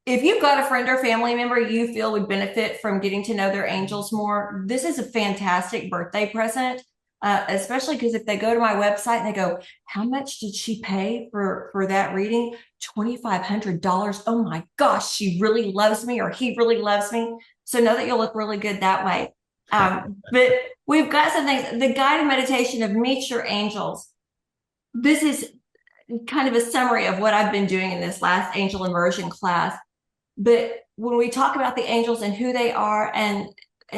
if you've got a friend or family member you feel would benefit from getting to know their angels more, this is a fantastic birthday present. Especially because if they go to my website and they go, how much did she pay for that reading? $2,500. Oh my gosh, she really loves me or he really loves me. So know that you'll look really good that way. But we've got some things. The guided meditation of Meet Your Angels. This is kind of a summary of what I've been doing in this last angel immersion class. But when we talk about the angels and who they are, and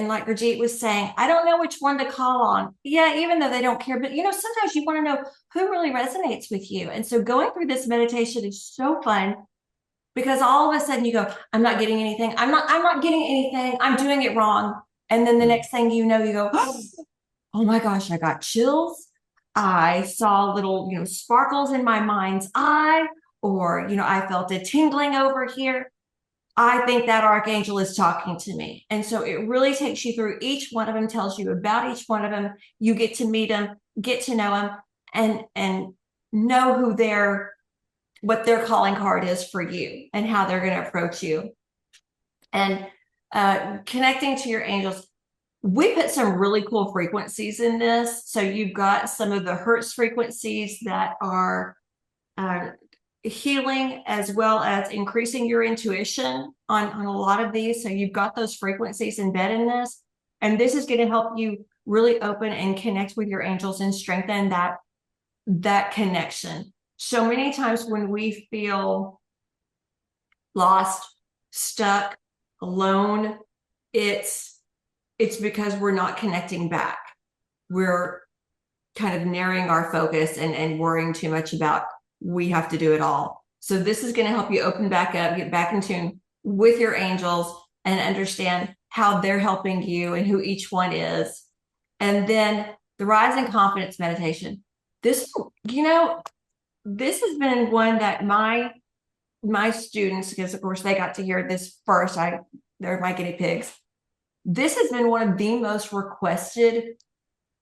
like Gurjeet was saying, I don't know which one to call on. Yeah, even though they don't care, but sometimes you want to know who really resonates with you. And so going through this meditation is so fun because all of a sudden you go, I'm not getting anything. I'm not getting anything. I'm doing it wrong. And then the next thing you know, you go, oh my gosh, I got chills. I saw little, sparkles in my mind's eye. or, I felt a tingling over here. I think that archangel is talking to me. And so it really takes you through each one of them, tells you about each one of them. You get to meet them, get to know them, and know what their calling card is for you and how they're going to approach you. And connecting to your angels, we put some really cool frequencies in this. So you've got some of the Hertz frequencies that are uh, healing, as well as increasing your intuition on a lot of these. So you've got those frequencies embedded in this. And this is going to help you really open and connect with your angels and strengthen that connection. So many times when we feel lost, stuck, alone, it's because we're not connecting back. We're kind of narrowing our focus and worrying too much about we have to do it all. So this is going to help you open back up, get back in tune with your angels, and understand how they're helping you and who each one is. And then the rise in confidence meditation. This, this has been one that my students, because of course they got to hear this first, they're my guinea pigs. This has been one of the most requested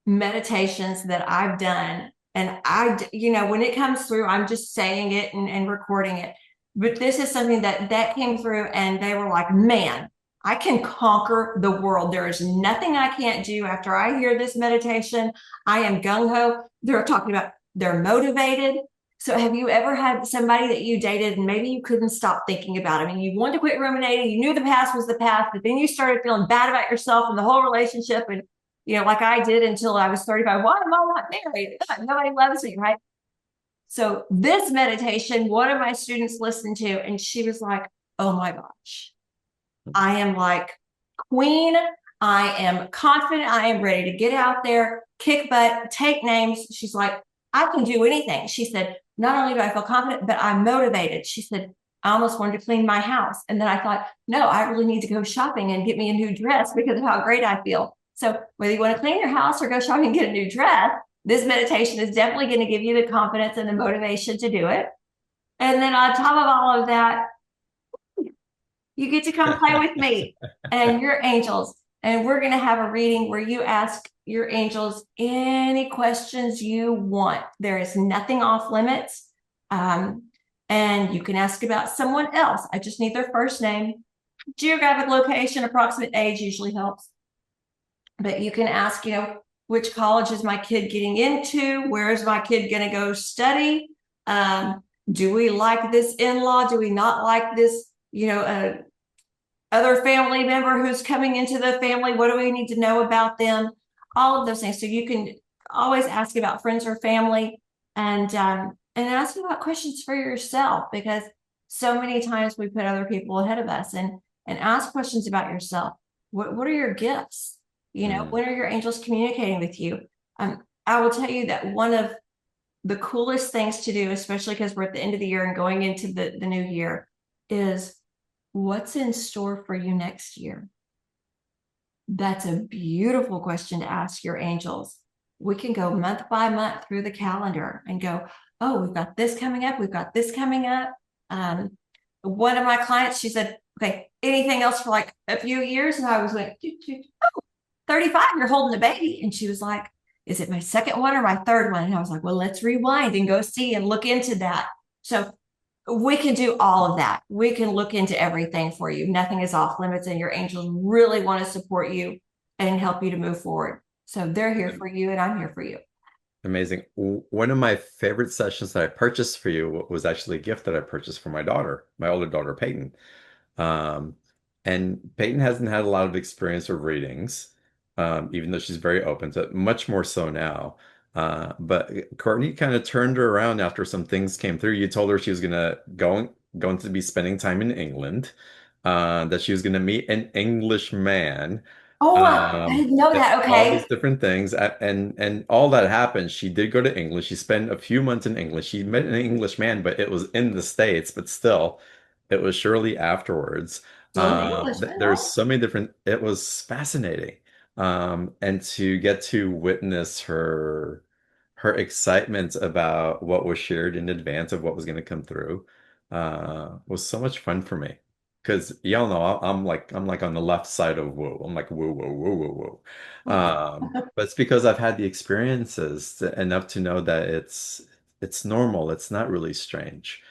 meditations that I've done. And when it comes through, I'm just saying it and recording it. But this is something that came through, and they were like, man, I can conquer the world. There is nothing I can't do. After I hear this meditation, I am gung-ho. They're talking about they're motivated. So have you ever had somebody that you dated and maybe you couldn't stop thinking about it? I mean, you wanted to quit ruminating. You knew the past was the past, but then you started feeling bad about yourself and the whole relationship. And, like I did until I was 35. Why am I not married? Nobody loves me, right? So this meditation, one of my students listened to, and she was like, oh my gosh, I am like queen. I am confident. I am ready to get out there, kick butt, take names. She's like, I can do anything. She said, not only do I feel confident, but I'm motivated. She said, I almost wanted to clean my house. And then I thought, no, I really need to go shopping and get me a new dress because of how great I feel. So whether you want to clean your house or go shopping and get a new dress, this meditation is definitely going to give you the confidence and the motivation to do it. And then on top of all of that, you get to come play with me and your angels. And we're going to have a reading where you ask your angels any questions you want. There is nothing off limits. And you can ask about someone else. I just need their first name. Geographic location, approximate age usually helps. But you can ask, which college is my kid getting into? Where is my kid going to go study? Do we like this in-law? Do we not like this, other family member who's coming into the family? What do we need to know about them? All of those things. So you can always ask about friends or family, and ask about questions for yourself, because so many times we put other people ahead of us, and ask questions about yourself. What are your gifts? When are your angels communicating with you? I will tell you that one of the coolest things to do, especially because we're at the end of the year and going into the new year, is what's in store for you next year? That's a beautiful question to ask your angels. We can go month by month through the calendar and go, oh, we've got this coming up. We've got this coming up. One of my clients, she said, okay, anything else for like a few years? And I was like, oh, 35, you're holding a baby. And she was like, is it my second one or my third one? And I was like, well, let's rewind and go see and look into that. So we can do all of that. We can look into everything for you. Nothing is off limits, and your angels really want to support you and help you to move forward. So they're here for you, and I'm here for you. Amazing. One of my favorite sessions that I purchased for you was actually a gift that I purchased for my daughter, my older daughter, Peyton. Um, and Peyton hasn't had a lot of experience with readings, even though she's very open to it, much more so now. But Kourtney kind of turned her around after some things came through. You told her she was going to be spending time in England, that she was going to meet an English man. Oh, I didn't know that. All these Okay. different things, and all that happened. She did go to England. She spent a few months in England. She met an English man, but it was in the States. But still, it was shortly afterwards. So an Englishman, There's huh? so many different. It was fascinating, and to get to witness her her excitement about what was shared in advance of what was going to come through was so much fun for me. Because y'all know I'm like on the left side of woo. I'm like woo woo woo woo woo. But it's because I've had the experiences enough to know that it's normal. It's not really strange.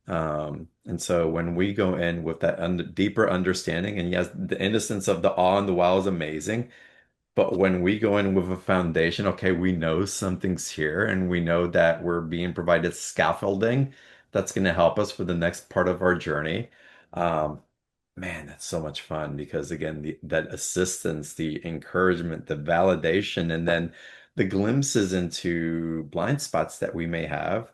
And so when we go in with that deeper understanding, and yes, the innocence of the awe and the wow is amazing. But when we go in with a foundation, okay, we know something's here and we know that we're being provided scaffolding that's going to help us for the next part of our journey. Um, Man, that's so much fun because again, that assistance, the encouragement, the validation, and then the glimpses into blind spots that we may have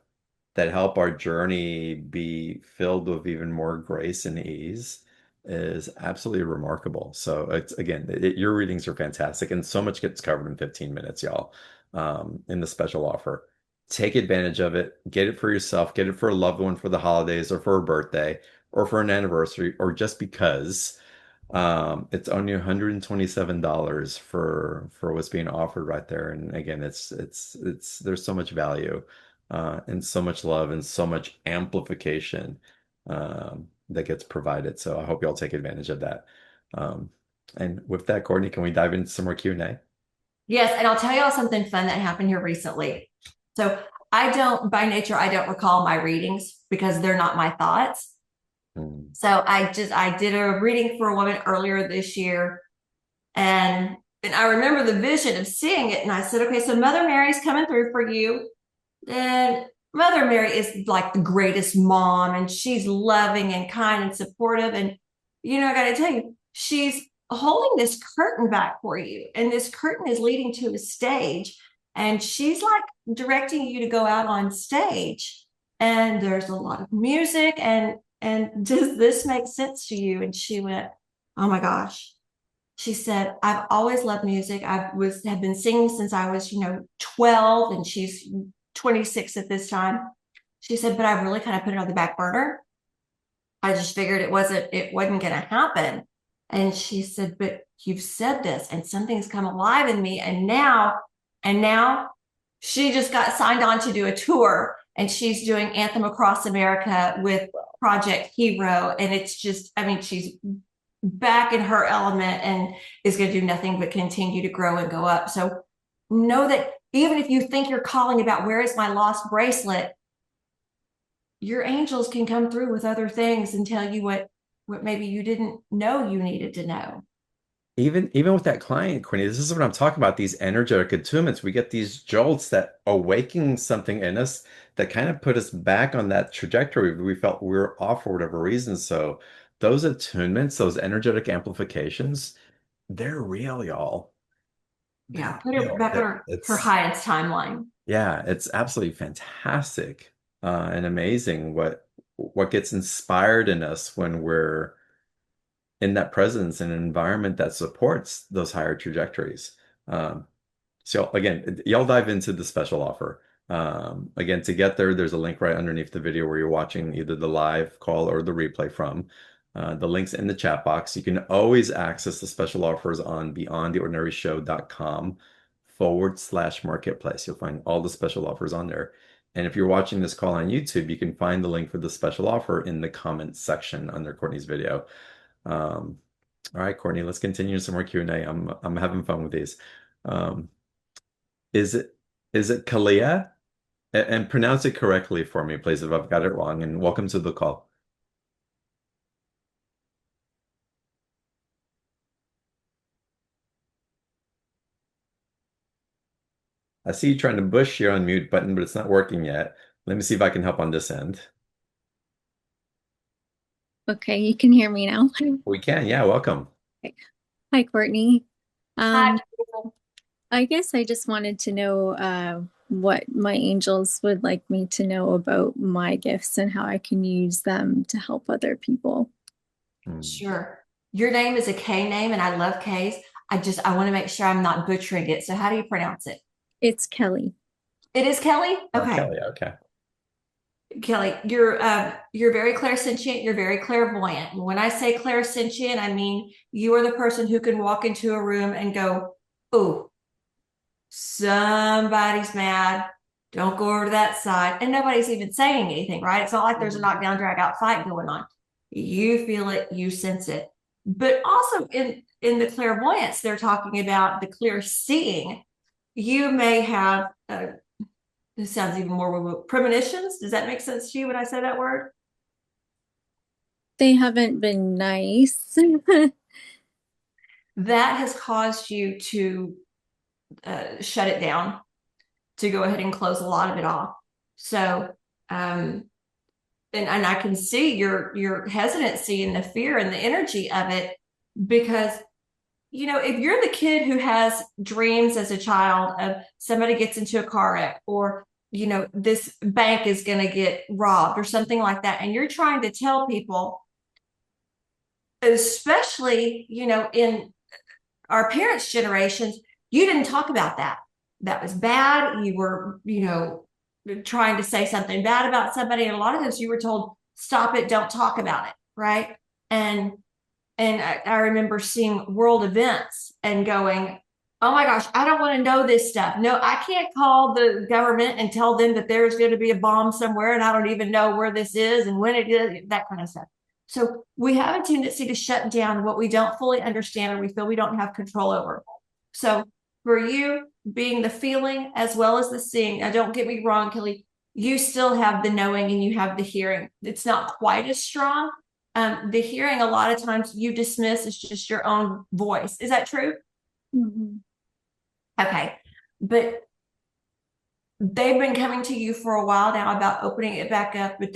that help our journey be filled with even more grace and ease is absolutely remarkable. So it's again, your readings are fantastic, and so much gets covered in 15 minutes, y'all, in the special offer. Take advantage of it. Get it for yourself. Get it for a loved one for the holidays or for a birthday or for an anniversary or just because. It's only $127 for what's being offered right there. And again, it's there's so much value and so much love and so much amplification that gets provided. So I hope y'all take advantage of that. Um, and with that, Kourtney, can we dive into some more Q&A? Yes, and I'll tell y'all something fun that happened here recently. So by nature, I don't recall my readings because they're not my thoughts. Mm. So I did a reading for a woman earlier this year, and I remember the vision of seeing it, and I said, okay, so Mother Mary's coming through for you. And Mother Mary is like the greatest mom, and she's loving and kind and supportive. And, I got to tell you, she's holding this curtain back for you. And this curtain is leading to a stage. And she's like directing you to go out on stage. And there's a lot of music. And does this make sense to you? And she went, oh my gosh. She said, I've always loved music. Have been singing since I was, 12, and she's 26 at this time. She said, but I really kind of put it on the back burner. I just figured it wasn't going to happen. And she said, but you've said this and something's come alive in me. And now she just got signed on to do a tour, and she's doing Anthem Across America with Project Hero. And it's just, I mean, she's back in her element and is going to do nothing but continue to grow and go up. So know that even if you think you're calling about where is my lost bracelet, your angels can come through with other things and tell you what maybe you didn't know you needed to know. Even with that client, Quinny, this is what I'm talking about. These energetic attunements, we get these jolts that awaken something in us that kind of put us back on that trajectory. We felt we were off for whatever reason. So those attunements, those energetic amplifications, they're real, y'all. Yeah, They're put her real. back on her highest timeline. Yeah, it's absolutely fantastic and amazing what gets inspired in us when we're in that presence and an environment that supports those higher trajectories. Um, so again, y'all dive into the special offer. Again, to get there, there's a link right underneath the video where you're watching either the live call or the replay from. The link's in the chat box. You can always access the special offers on beyondtheordinaryshow.com/marketplace. You'll find all the special offers on there. And if you're watching this call on YouTube, you can find the link for the special offer in the comments section under Kourtney's video. All right, Kourtney, let's continue some more Q&A. I'm having fun with these. Um, is it Kalia? And pronounce it correctly for me, please, if I've got it wrong. And welcome to the call. I see you trying to push your unmute button, but it's not working yet. Let me see if I can help on this end. Okay, you can hear me now. We can, yeah, welcome. Okay. Hi, Kourtney. Hi. I guess I just wanted to know what my angels would like me to know about my gifts and how I can use them to help other people. Sure. Your name is a K name, and I love Ks. I want to make sure I'm not butchering it. So how do you pronounce it? It's Kelly. It is Kelly? Okay. Kelly, okay. Kelly, you're very clairsentient, you're very clairvoyant. And when I say clairsentient, I mean you are the person who can walk into a room and go, "Oh, somebody's mad. Don't go over to that side. And nobody's even saying anything, right? It's not like there's a knockdown, drag out fight going on. You feel it, you sense it. But also in the clairvoyance, they're talking about the clear seeing. You may have, this sounds even more premonitions. Does that make sense to you when I say that word? They haven't been nice. That has caused you to shut it down, to go ahead and close a lot of it off. So, and I can see your hesitancy and the fear and the energy of it, because if you're the kid who has dreams as a child of somebody gets into a car wreck, or this bank is going to get robbed or something like that, and you're trying to tell people, especially in our parents' generations, you didn't talk about that. That was bad. You were trying to say something bad about somebody, and a lot of times you were told, stop it, don't talk about it, right? And I remember seeing world events and going, oh my gosh, I don't want to know this stuff. No, I can't call the government and tell them that there's going to be a bomb somewhere and I don't even know where this is and when it is, that kind of stuff. So we have a tendency to shut down what we don't fully understand or we feel we don't have control over. So for you, being the feeling as well as the seeing, now don't get me wrong, Kelly, you still have the knowing and you have the hearing. It's not quite as strong. The hearing, a lot of times you dismiss as just your own voice. Is that true? Mm-hmm. Okay. But they've been coming to you for a while now about opening it back up, but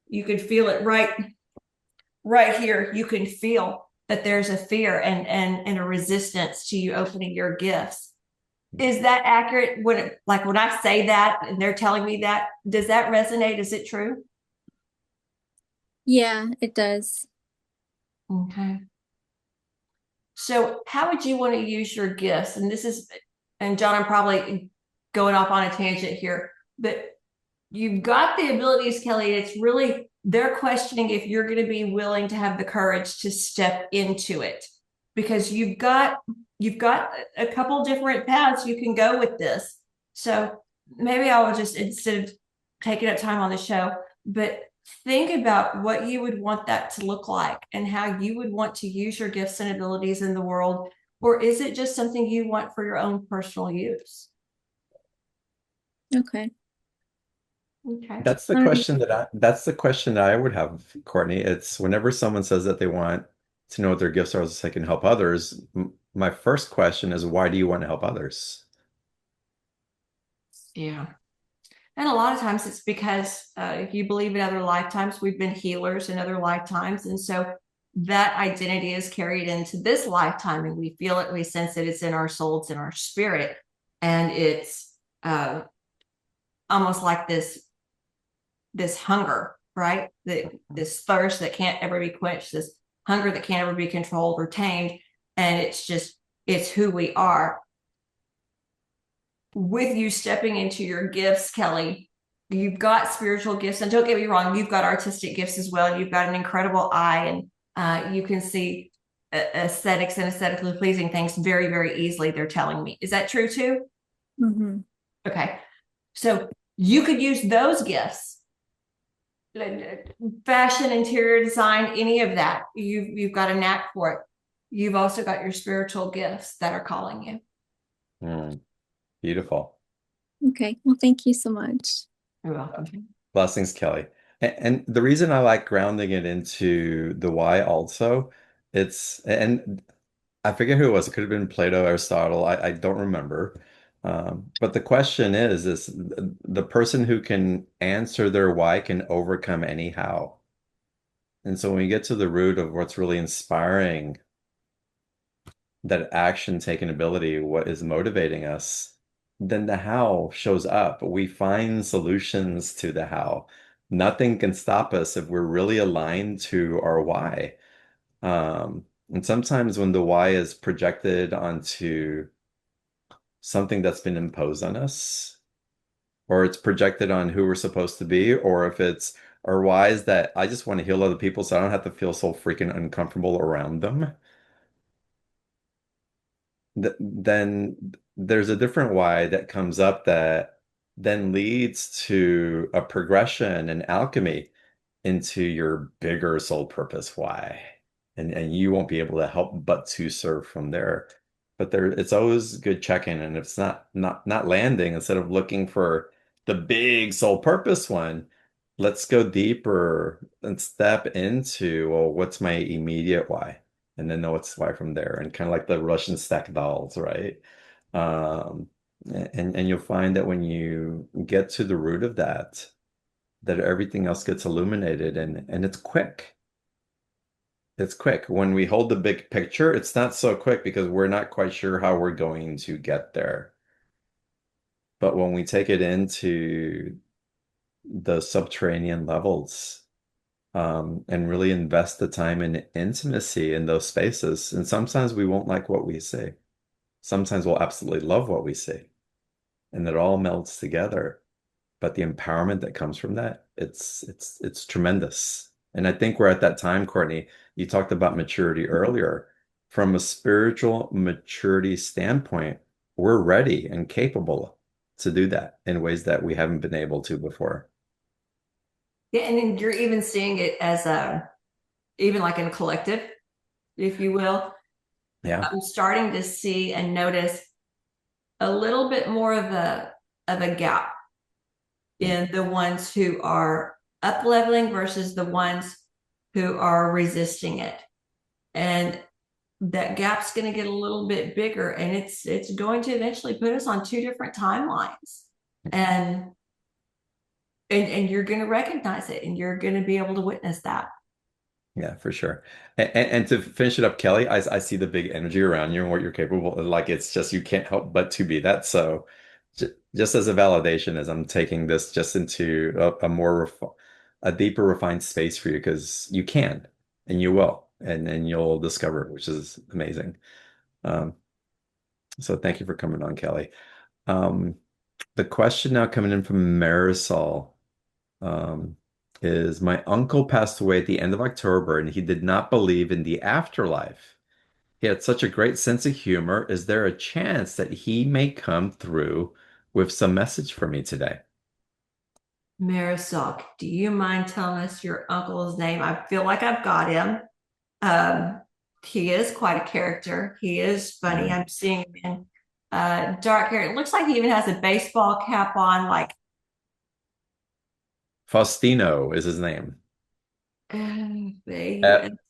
you can feel it right here. You can feel that there's a fear and a resistance to you opening your gifts. Is that accurate? When I say that and they're telling me that, does that resonate? Is it true? Yeah, it does. Okay. So how would you want to use your gifts? And John, I'm probably going off on a tangent here, but you've got the abilities, Kelly. It's really, they're questioning if you're going to be willing to have the courage to step into it, because you've got a couple different paths you can go with this. So maybe I will just, instead of taking up time on the show, but think about what you would want that to look like and how you would want to use your gifts and abilities in the world. Or is it just something you want for your own personal use? Okay. Okay. That's the question that I would have, Courtney. It's whenever someone says that they want to know what their gifts are so they can help others, my first question is, why do you want to help others? Yeah. And a lot of times it's because if you believe in other lifetimes, we've been healers in other lifetimes. And so that identity is carried into this lifetime, and we feel it, we sense it, it's in our soul, it's in our spirit. And it's almost like this hunger, right? This thirst that can't ever be quenched, this hunger that can't ever be controlled or tamed. And it's who we are. With you stepping into your gifts, Kelly, you've got spiritual gifts, and don't get me wrong, you've got artistic gifts as well. You've got an incredible eye, and you can see aesthetics and aesthetically pleasing things very, very easily, they're telling me. Is that true too? Mm-hmm. Okay. So you could use those gifts, fashion, interior design, any of that. You've got a knack for it. You've also got your spiritual gifts that are calling you. Beautiful. Okay. Well, thank you so much. You're welcome. Blessings, Kelly. And the reason I like grounding it into the why also, and I forget who it was. It could have been Plato, Aristotle. I don't remember. But the question is the person who can answer their why can overcome any how. And so when we get to the root of what's really inspiring that action taking ability, what is motivating us, then the how shows up. We find solutions to the how. Nothing can stop us if we're really aligned to our why. And sometimes when the why is projected onto something that's been imposed on us, or it's projected on who we're supposed to be, or if it's our why is that I just want to heal other people so I don't have to feel so freaking uncomfortable around them, then there's a different why that comes up that then leads to a progression and alchemy into your bigger soul purpose why. And you won't be able to help but to serve from there. But there it's always good checking. And if it's not landing, instead of looking for the big soul purpose one, let's go deeper and step into, well, what's my immediate why? And then know what's why from there. And kind of like the Russian stack dolls, right? Um, and you'll find that when you get to the root of that, that everything else gets illuminated and it's quick. It's quick. When we hold the big picture, it's not so quick because we're not quite sure how we're going to get there. But when we take it into the subterranean levels, and really invest the time and intimacy in those spaces, and sometimes we won't like what we see. Sometimes we'll absolutely love what we see, and it all melts together. But the empowerment that comes from that, it's tremendous. And I think we're at that time, Kourtney. You talked about maturity earlier. From a spiritual maturity standpoint, we're ready and capable to do that in ways that we haven't been able to before. Yeah, and then you're even seeing it as even like in a collective, if you will. Yeah. I'm starting to see and notice a little bit more of a gap in the ones who are up leveling versus the ones who are resisting it. And that gap's going to get a little bit bigger, and it's going to eventually put us on two different timelines. And you're going to recognize it, and you're going to be able to witness that. Yeah, for sure. And to finish it up, Kelly, I see the big energy around you and what you're capable of. Like, it's just, you can't help but to be that. So just as a validation, as I'm taking this just into a more, a deeper refined space for you, because you can and you will, and you'll discover, which is amazing. Um, so thank you for coming on, Kelly. Um, the question now coming in from Marisol. Um, is my uncle passed away at the end of October and he did not believe in the afterlife. He had such a great sense of humor. Is there a chance that he may come through with some message for me today? Marisol, do you mind telling us your uncle's name? I feel like I've got him. He is quite a character. He is funny. I'm seeing him in dark hair. It looks like he even has a baseball cap on, like Faustino is his name. Faustino.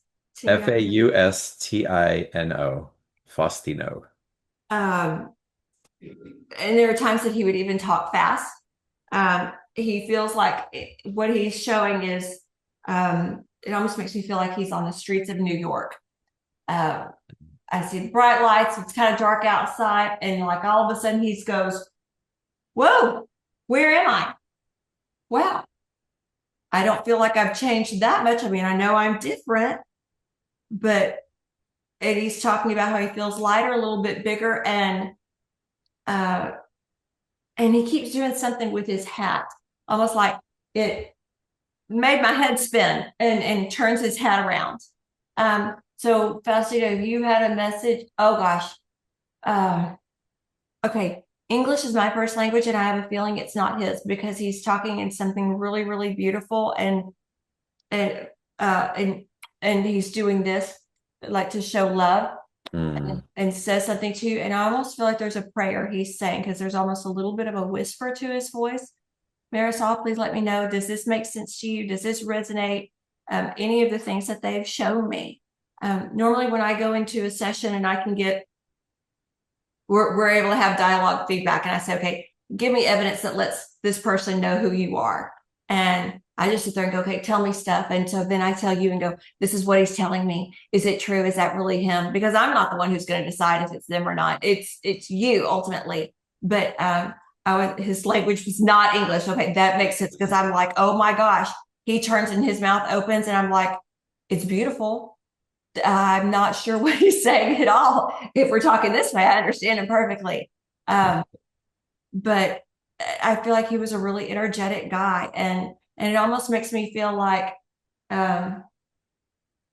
Um, and there are times that he would even talk fast. He feels like what he's showing is, it almost makes me feel like he's on the streets of New York. I see bright lights. It's kind of dark outside. And like all of a sudden he goes, whoa, where am I? Wow. I don't feel like I've changed that much. I mean, I know I'm different, but and he's talking about how he feels lighter, a little bit bigger, and he keeps doing something with his hat, almost like it made my head spin, and turns his hat around. So Faustino, if you had a message, oh gosh, okay. English is my first language, and I have a feeling it's not his, because he's talking in something really, really beautiful, and and he's doing this like to show love, and says something to you. And I almost feel like there's a prayer he's saying, because there's almost a little bit of a whisper to his voice. Marisol, please let me know. Does this make sense to you? Does this resonate? Any of the things that they've shown me. Normally when I go into a session and I can get, we're able to have dialogue feedback, and I say, okay, give me evidence that lets this person know who you are. And I just sit there and go, okay, tell me stuff. And so then I tell you and go, this is what he's telling me. Is it true? Is that really him? Because I'm not the one who's going to decide if it's them or not. It's you ultimately. But his language was not English. Okay, that makes sense, because I'm like, oh my gosh. He turns and his mouth opens, and I'm like, it's beautiful. I'm not sure what he's saying at all. If we're talking this way, I understand him perfectly. But I feel like he was a really energetic guy, and it almost makes me feel like that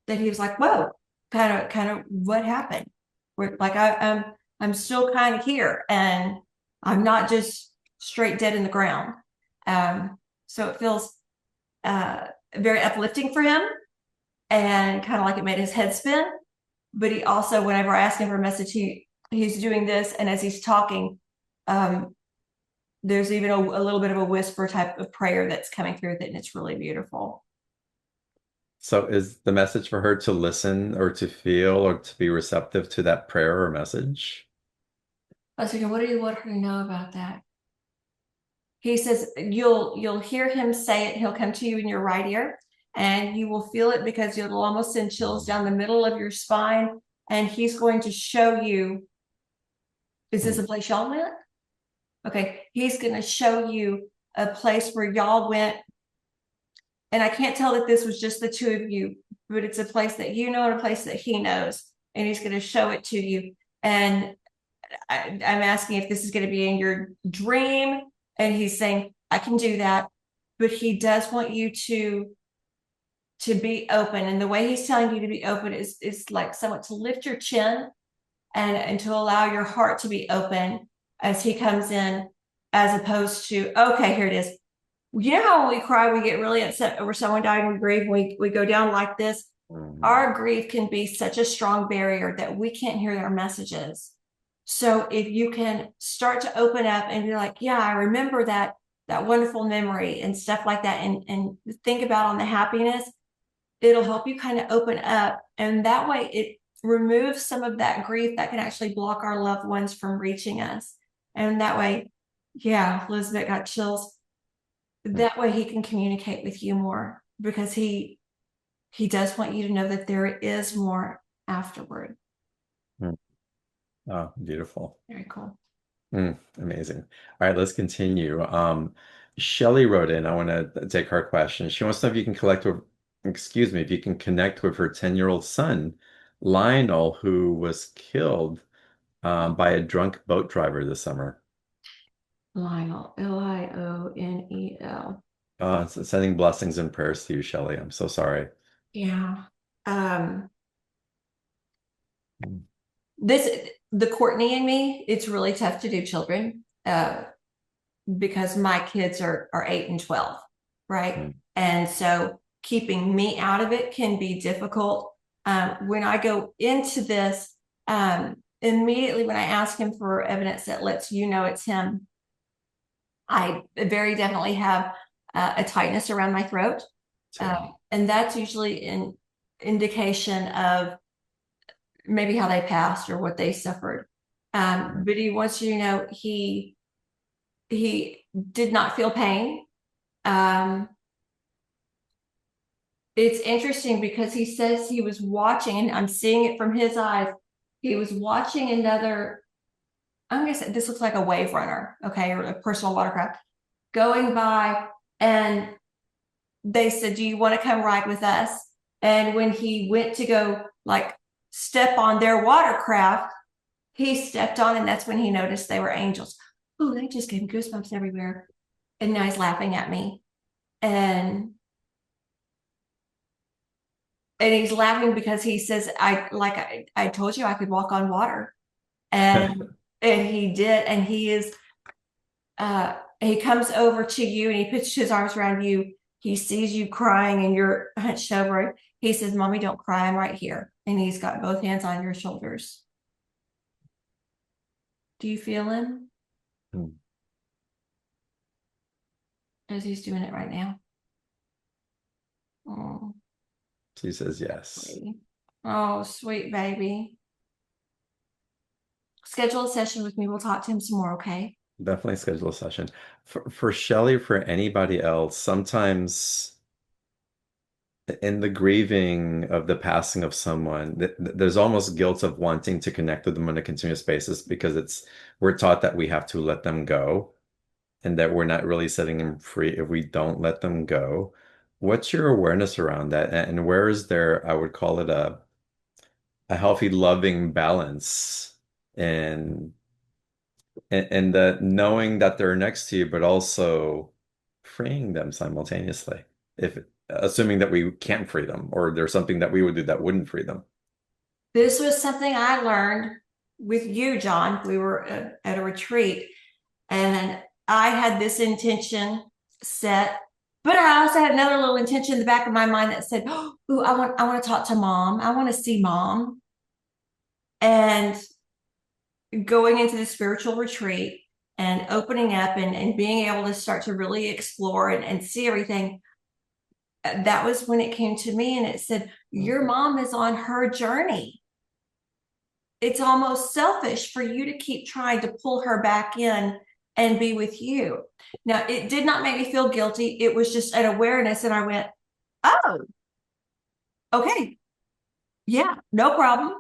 he was like, whoa, kind of what happened? I'm still kind of here, and I'm not just straight dead in the ground. So it feels very uplifting for him, and kind of like it made his head spin. But he also, whenever I ask him for a message, he's doing this, and as he's talking, there's even a little bit of a whisper type of prayer that's coming through it, and it's really beautiful. So is the message for her to listen or to feel or to be receptive to that prayer or message? I was thinking, what do you want her to know about that? He says you'll hear him say it. He'll come to you in your right ear, and you will feel it because you'll almost send chills down the middle of your spine. And he's going to show you, is this a place y'all went? Okay, he's going to show you a place where y'all went. And I can't tell that this was just the two of you, but it's a place that you know and a place that he knows. And he's going to show it to you. And I'm asking if this is going to be in your dream. And he's saying, I can do that. But he does want you to be open. And the way he's telling you to be open is like somewhat to lift your chin and to allow your heart to be open as he comes in, as opposed to, okay, here it is. You know how when we cry, we get really upset over someone dying, we grieve, we go down like this. Our grief can be such a strong barrier that we can't hear our messages. So if you can start to open up and be like, yeah, I remember that wonderful memory and stuff like that, and think about on the happiness, it'll help you kind of open up. And that way it removes some of that grief that can actually block our loved ones from reaching us. And that way, yeah, Elizabeth got chills. That way he can communicate with you more, because he does want you to know that there is more afterward. Oh, beautiful. Very cool. Amazing. All right, let's continue. Shelley wrote in. I want to take her question. She wants to know if you can if you can connect with her 10-year-old son, Lionel, who was killed by a drunk boat driver this summer. Lionel, Lionel. Sending blessings and prayers to you, Shelley. I'm so sorry. Yeah. The Kourtney in me, it's really tough to do children because my kids are 8 and 12, right? And so keeping me out of it can be difficult. When I go into this, immediately when I ask him for evidence that lets you know it's him, I very definitely have a tightness around my throat. And that's usually an indication of maybe how they passed or what they suffered. But he wants you to know he did not feel pain. It's interesting because he says he was watching, and I'm seeing it from his eyes. He was watching another, I'm gonna say this looks like a wave runner, okay, or a personal watercraft going by, and they said, do you want to come ride with us? And when he went to go like step on their watercraft, he stepped on, and that's when he noticed they were angels. Oh, they just gave him goosebumps everywhere. And now he's laughing at me. And he's laughing because he says, I told you I could walk on water. And he did. And he is he comes over to you and he puts his arms around you. He sees you crying and you're hunched over. He says, Mommy, don't cry. I'm right here. And he's got both hands on your shoulders. Do you feel him? As he's doing it right now. Oh. She says yes. Oh, sweet baby. Schedule a session with me. We'll talk to him some more, okay? Definitely schedule a session. For Shelley, for anybody else, sometimes in the grieving of the passing of someone, there's almost guilt of wanting to connect with them on a continuous basis because we're taught that we have to let them go and that we're not really setting them free if we don't let them go. What's your awareness around that? And where is there, I would call it a healthy, loving balance and the knowing that they're next to you, but also freeing them simultaneously, if assuming that we can't free them or there's something that we would do that wouldn't free them. This was something I learned with you, John. We were at a retreat, and I had this intention set, but I also had another little intention in the back of my mind that said, "Oh, I want to talk to mom. I want to see mom." And going into the spiritual retreat and opening up and being able to start to really explore and see everything, that was when it came to me and it said, your mom is on her journey. It's almost selfish for you to keep trying to pull her back in and be with you. Now, it did not make me feel guilty. It was just an awareness. And I went, oh, okay. Yeah, no problem.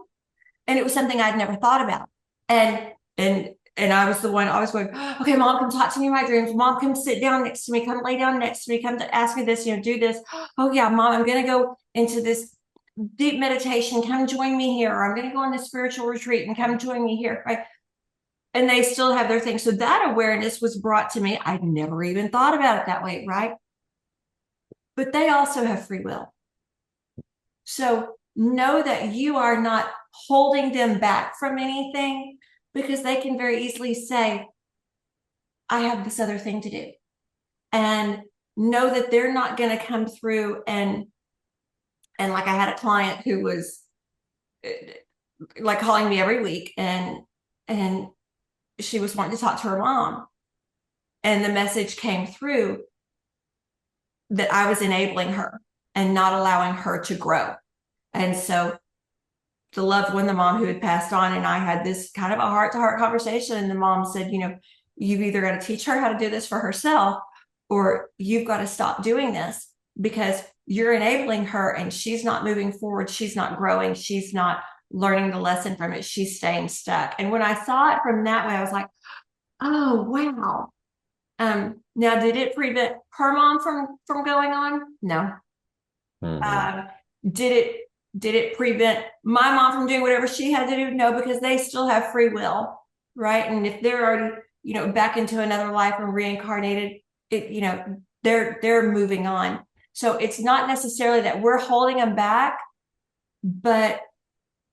And it was something I'd never thought about. And I was the one always going, okay, mom, come talk to me in my dreams. Mom, come sit down next to me. Come lay down next to me. Come to ask me this, do this. Oh yeah, mom, I'm going to go into this deep meditation. Come join me here. Or I'm going to go on this spiritual retreat and come join me here. Right. And they still have their thing. So that awareness was brought to me. I'd never even thought about it that way. Right. But they also have free will. So know that you are not holding them back from anything, because they can very easily say, I have this other thing to do. And know that they're not going to come through and like I had a client who was like calling me every week and she was wanting to talk to her mom. And the message came through that I was enabling her and not allowing her to grow. And so the loved one, the mom who had passed on, and I had this kind of a heart-to-heart conversation. And the mom said, you've either got to teach her how to do this for herself, or you've got to stop doing this because you're enabling her and she's not moving forward. She's not growing. She's not learning the lesson from it. She's staying stuck. And when I saw it from that way, I was like, oh, wow. Now, did it prevent her mom from going on? No. Mm-hmm. Did it prevent my mom from doing whatever she had to do? No, because they still have free will, right? And if they're already, back into another life and reincarnated, they're moving on. So it's not necessarily that we're holding them back, but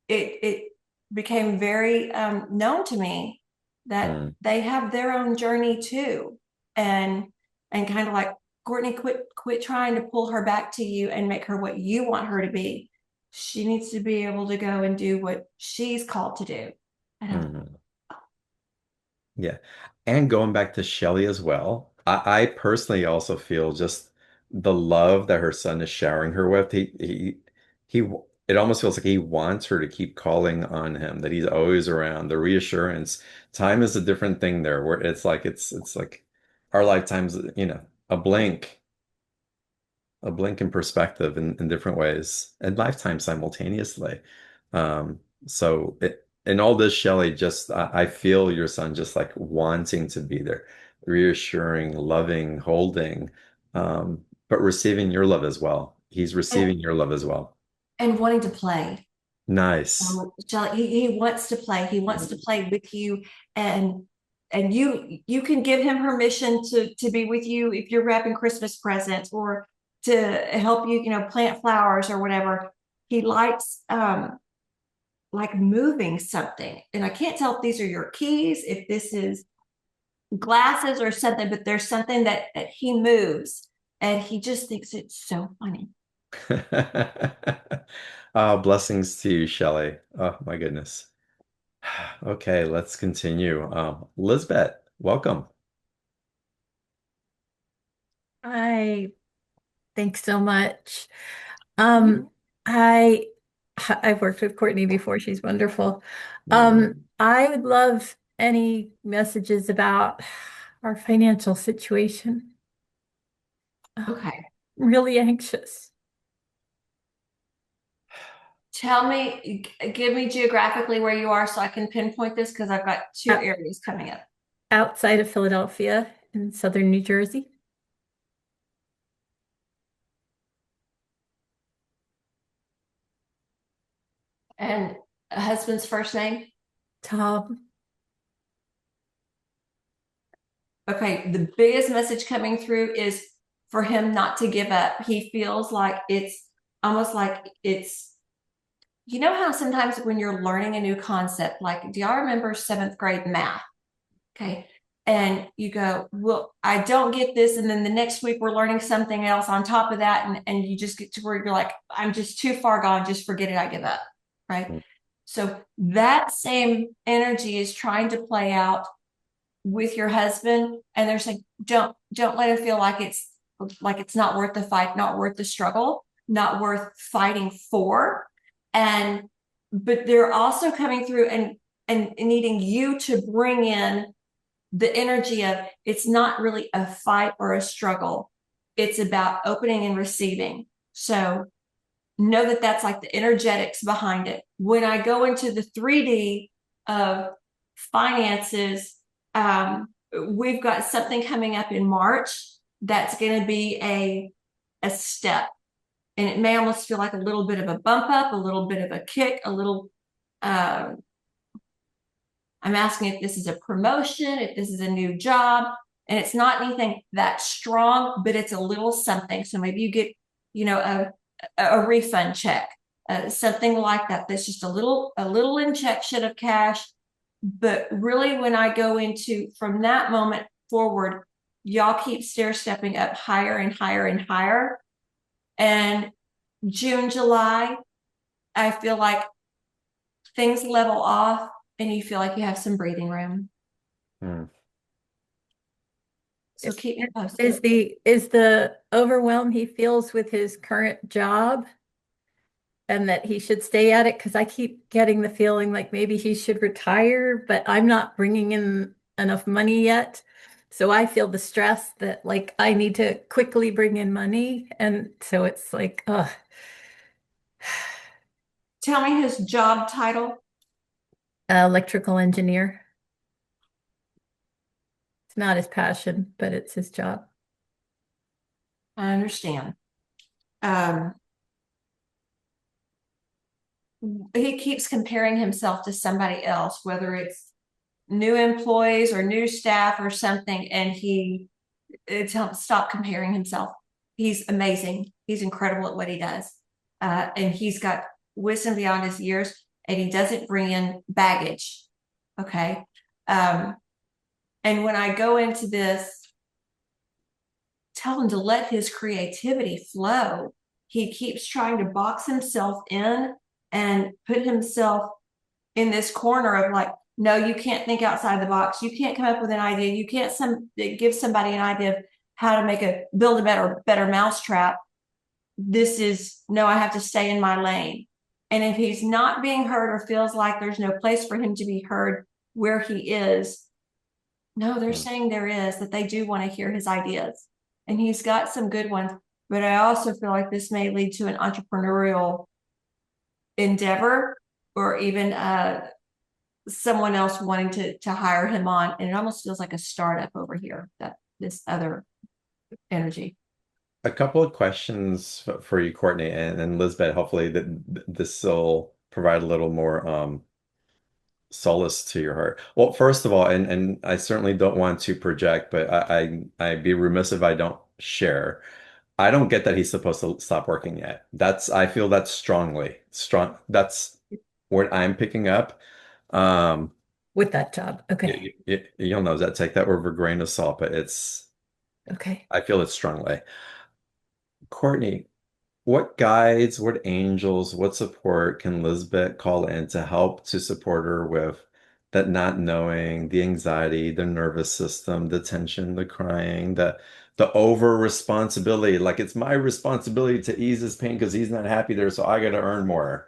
it became very known to me that they have their own journey too, and kind of like, Kourtney, quit trying to pull her back to you and make her what you want her to be. She needs to be able to go and do what she's called to do. Yeah. And going back to Shelly as well, I personally also feel just the love that her son is showering her with. He, it almost feels like he wants her to keep calling on him, that he's always around, the reassurance. Time is a different thing there, where it's like our lifetime's, a blink, in perspective in different ways, and lifetime simultaneously. So in all this, Shelley, just I feel your son just like wanting to be there, reassuring, loving, holding, but receiving your love as well. He's receiving your love as well. And wanting to play. Nice. He wants to play. He wants to play with you, and you can give him permission to be with you if you're wrapping Christmas presents or to help you, plant flowers or whatever. He likes like moving something. And I can't tell if these are your keys, if this is glasses or something, but there's something that he moves and he just thinks it's so funny. Blessings to you, Shelley. Oh my goodness. Okay, let's continue. Lisbeth, welcome. Hi, thanks so much. I've worked with Kourtney before. She's wonderful. I would love any messages about our financial situation. Okay. Really anxious. Tell me, give me geographically where you are so I can pinpoint this, because I've got two areas coming up. Outside of Philadelphia in southern New Jersey. And a husband's first name? Tom. Okay, the biggest message coming through is for him not to give up. He feels like it's almost like it's, how sometimes when you're learning a new concept, like, do y'all remember 7th grade math? Okay. and you go, well, I don't get this. And then the next week we're learning something else on top of that. And you just get to where you're like, I'm just too far gone. Just forget it. I give up. Right. Mm. So that same energy is trying to play out with your husband. And they're saying, don't let him feel like it's not worth the fight, not worth the struggle, not worth fighting for. But they're also coming through and needing you to bring in the energy of, it's not really a fight or a struggle. It's about opening and receiving. So know that that's like the energetics behind it. When I go into the 3D of finances, we've got something coming up in March that's going to be a step. And it may almost feel like a little bit of a bump up, a little bit of a kick, a little, I'm asking if this is a promotion, if this is a new job, and it's not anything that strong, but it's a little something. So maybe you get, a refund check, something like that. That's just a little injection of cash. But really, when I go into from that moment forward, y'all keep stair stepping up higher and higher and higher. And June, July, I feel like things level off and you feel like you have some breathing room. Mm. So keep me posted. Is the overwhelm he feels with his current job and that he should stay at it? Because I keep getting the feeling like maybe he should retire, but I'm not bringing in enough money yet. So I feel the stress that like I need to quickly bring in money. And so it's like, Tell me his job title. electrical engineer. It's not his passion, but it's his job. I understand. He keeps comparing himself to somebody else, whether it's new employees or new staff or something, and stop comparing himself. He's amazing. He's incredible at what he does. And he's got wisdom beyond his years, and he doesn't bring in baggage. Okay. And when I go into this, tell him to let his creativity flow. He keeps trying to box himself in and put himself in this corner of like, no, you can't think outside the box. You can't come up with an idea. You can't give somebody an idea of how to build a better mousetrap. This is, no, I have to stay in my lane. And if he's not being heard or feels like there's no place for him to be heard where he is, no, they're saying there is, that they do want to hear his ideas. And he's got some good ones. But I also feel like this may lead to an entrepreneurial endeavor, or even someone else wanting to hire him on. And it almost feels like a startup over here, this other energy. A couple of questions for you, Kourtney, and Lisbeth. Hopefully that this will provide a little more solace to your heart. Well, first of all, and I certainly don't want to project, but I'd be remiss if I don't share. I don't get that he's supposed to stop working yet. I feel that's strong. That's what I'm picking up. With that job. Okay. You'll know that, take that with a grain of salt, but Okay. I feel it strongly. Kourtney, what guides, what angels, what support can Lisbeth call in to help to support her with that not knowing, the anxiety, the nervous system, the tension, the crying, the over responsibility? Like, it's my responsibility to ease his pain because he's not happy there, so I got to earn more.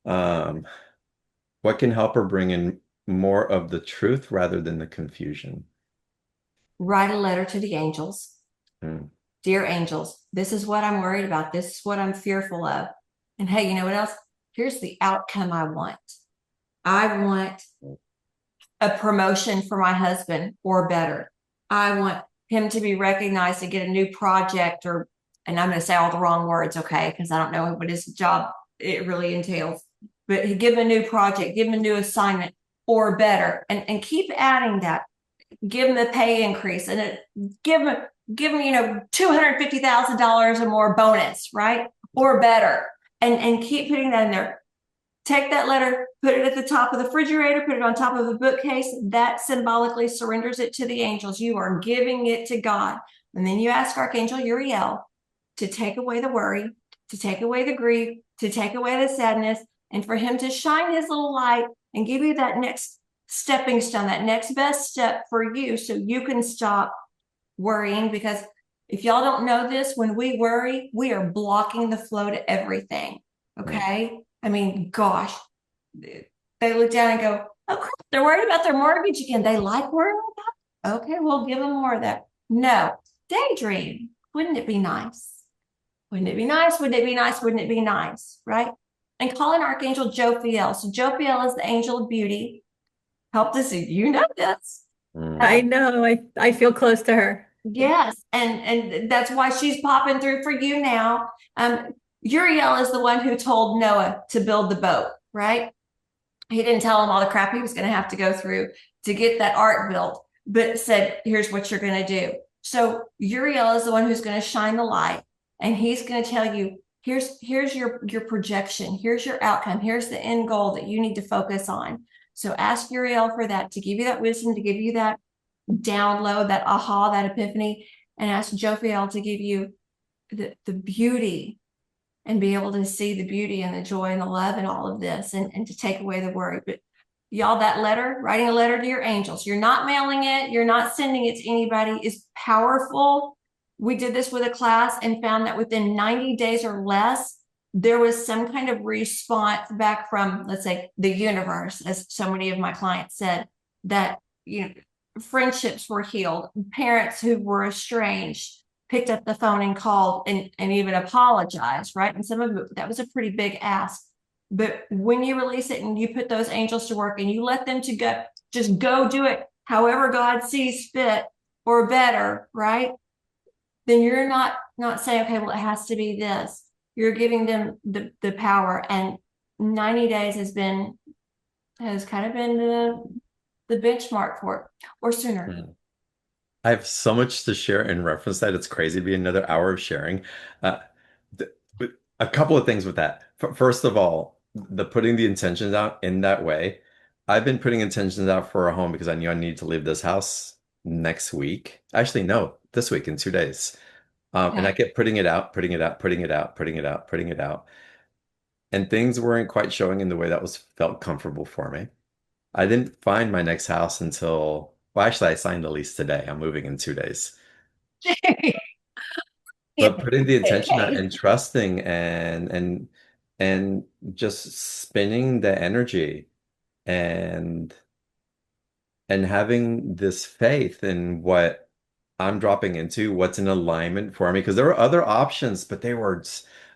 What can help her bring in more of the truth rather than the confusion? Write a letter to the angels. Hmm. Dear angels, this is what I'm worried about. This is what I'm fearful of. And hey, you know what else? Here's the outcome I want. I want a promotion for my husband or better. I want him to be recognized to get a new project, and I'm going to say all the wrong words, okay? Because I don't know what his job it really entails. But give him a new project, give him a new assignment or better, and keep adding that. Give him a pay increase, and give him $250,000 or more bonus, right? Or better, and keep putting that in there. take that letter, put it at the top of the refrigerator, put it on top of a bookcase. That symbolically surrenders it to the angels. You are giving it to God. And then you ask Archangel Uriel to take away the worry, to take away the grief, to take away the sadness, and for him to shine his little light and give you that next stepping stone, that next best step for you so you can stop worrying. Because if y'all don't know this, when we worry, we are blocking the flow to everything. Okay. I mean, gosh, they look down and go, oh, crap, they're worried about their mortgage again. They like worrying about it. Okay, we'll give them more of that. No, daydream. Wouldn't it be nice? Wouldn't it be nice? Wouldn't it be nice? Wouldn't it be nice? Right? And call in Archangel Jophiel. So Jophiel is the angel of beauty. Help us, you know this. I know. I feel close to her. Yes, and that's why she's popping through for you now. Uriel is the one who told Noah to build the boat, right? He didn't tell him all the crap he was going to have to go through to get that ark built, but said, here's what you're going to do. So Uriel is the one who's going to shine the light, and he's going to tell you, here's your projection, here's your outcome, here's the end goal that you need to focus on. So ask Uriel for that, to give you that wisdom, to give you that download, that aha, that epiphany, and ask Jophiel to give you the beauty and be able to see the beauty and the joy and the love and all of this, and to take away the worry. But y'all, that letter, writing a letter to your angels, you're not mailing it, you're not sending it to anybody, is powerful. We did this with a class and found that within 90 days or less, there was some kind of response back from, let's say, the universe, as so many of my clients said, that, you know, friendships were healed, parents who were estranged picked up the phone and called and even apologized, right? And some of it, that was a pretty big ask. But when you release it and you put those angels to work and you let them to go, just go do it however God sees fit or better, right? Then you're not saying, okay, well, it has to be this. You're giving them the power. And 90 days has kind of been the benchmark for it, or sooner. I have so much to share in reference to that. It's crazy to be another hour of sharing. Uh, but a couple of things with that. First of all, the putting the intentions out in that way. I've been putting intentions out for a home because I knew I needed to leave this house next week. Actually, no, this week in 2 days. And I kept putting it out, putting it out, putting it out, putting it out, putting it out. And things weren't quite showing in the way that was felt comfortable for me. I didn't find my next house until, well, actually, I signed the lease today. I'm moving in 2 days. But putting the intention out and trusting and just spinning the energy and having this faith in what I'm dropping into, what's in alignment for me. Because there were other options, but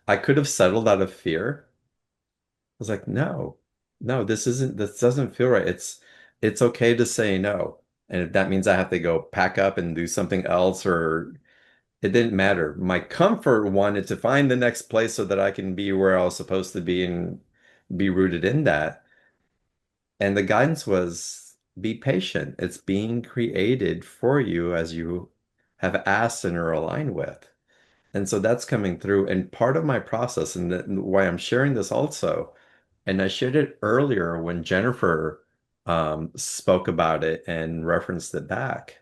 I could have settled out of fear. I was like, no, this doesn't feel right. It's okay to say no. And if that means I have to go pack up and do something else, or it didn't matter. My comfort wanted to find the next place so that I can be where I was supposed to be and be rooted in that. And the guidance was be patient. It's being created for you as you have asked and are aligned with. And so that's coming through. And part of my process, and why I'm sharing this also, and I shared it earlier when Jennifer spoke about it and referenced it back,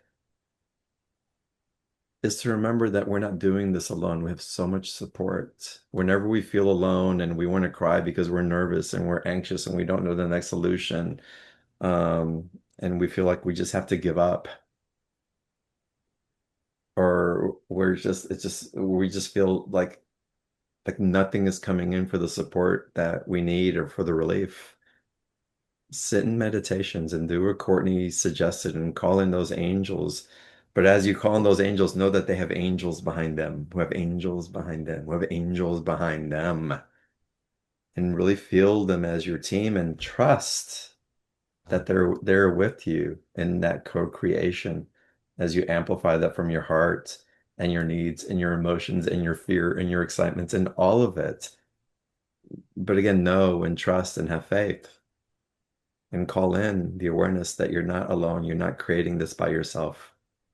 is to remember that we're not doing this alone. We have so much support. Whenever we feel alone and we want to cry because we're nervous and we're anxious and we don't know the next solution, and we feel like we just have to give up, or we just feel like nothing is coming in for the support that we need or for the relief. Sit in meditations and do what Kourtney suggested and call in those angels. But as you call in those angels, know that they have angels behind them, who have angels behind them, who have angels behind them. And really feel them as your team and trust that they're with you in that co-creation as you amplify that from your heart and your needs and your emotions and your fear and your excitements and all of it. But again, know and trust and have faith and call in the awareness that you're not alone. You're not creating this by yourself.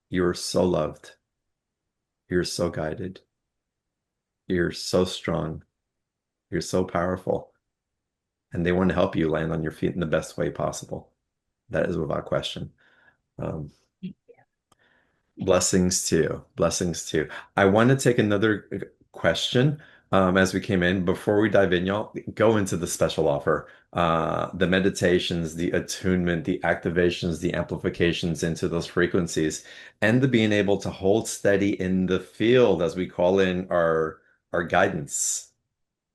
You're so loved. You're so guided. You're so strong. You're so powerful. and they want to help you land on your feet in the best way possible. That is without question. Um, Blessings too. Blessings too. I want to take another question as we came in. Before we dive in, y'all, go into the special offer. The meditations, the attunement, the activations, the amplifications into those frequencies, and the being able to hold steady in the field as we call in our guidance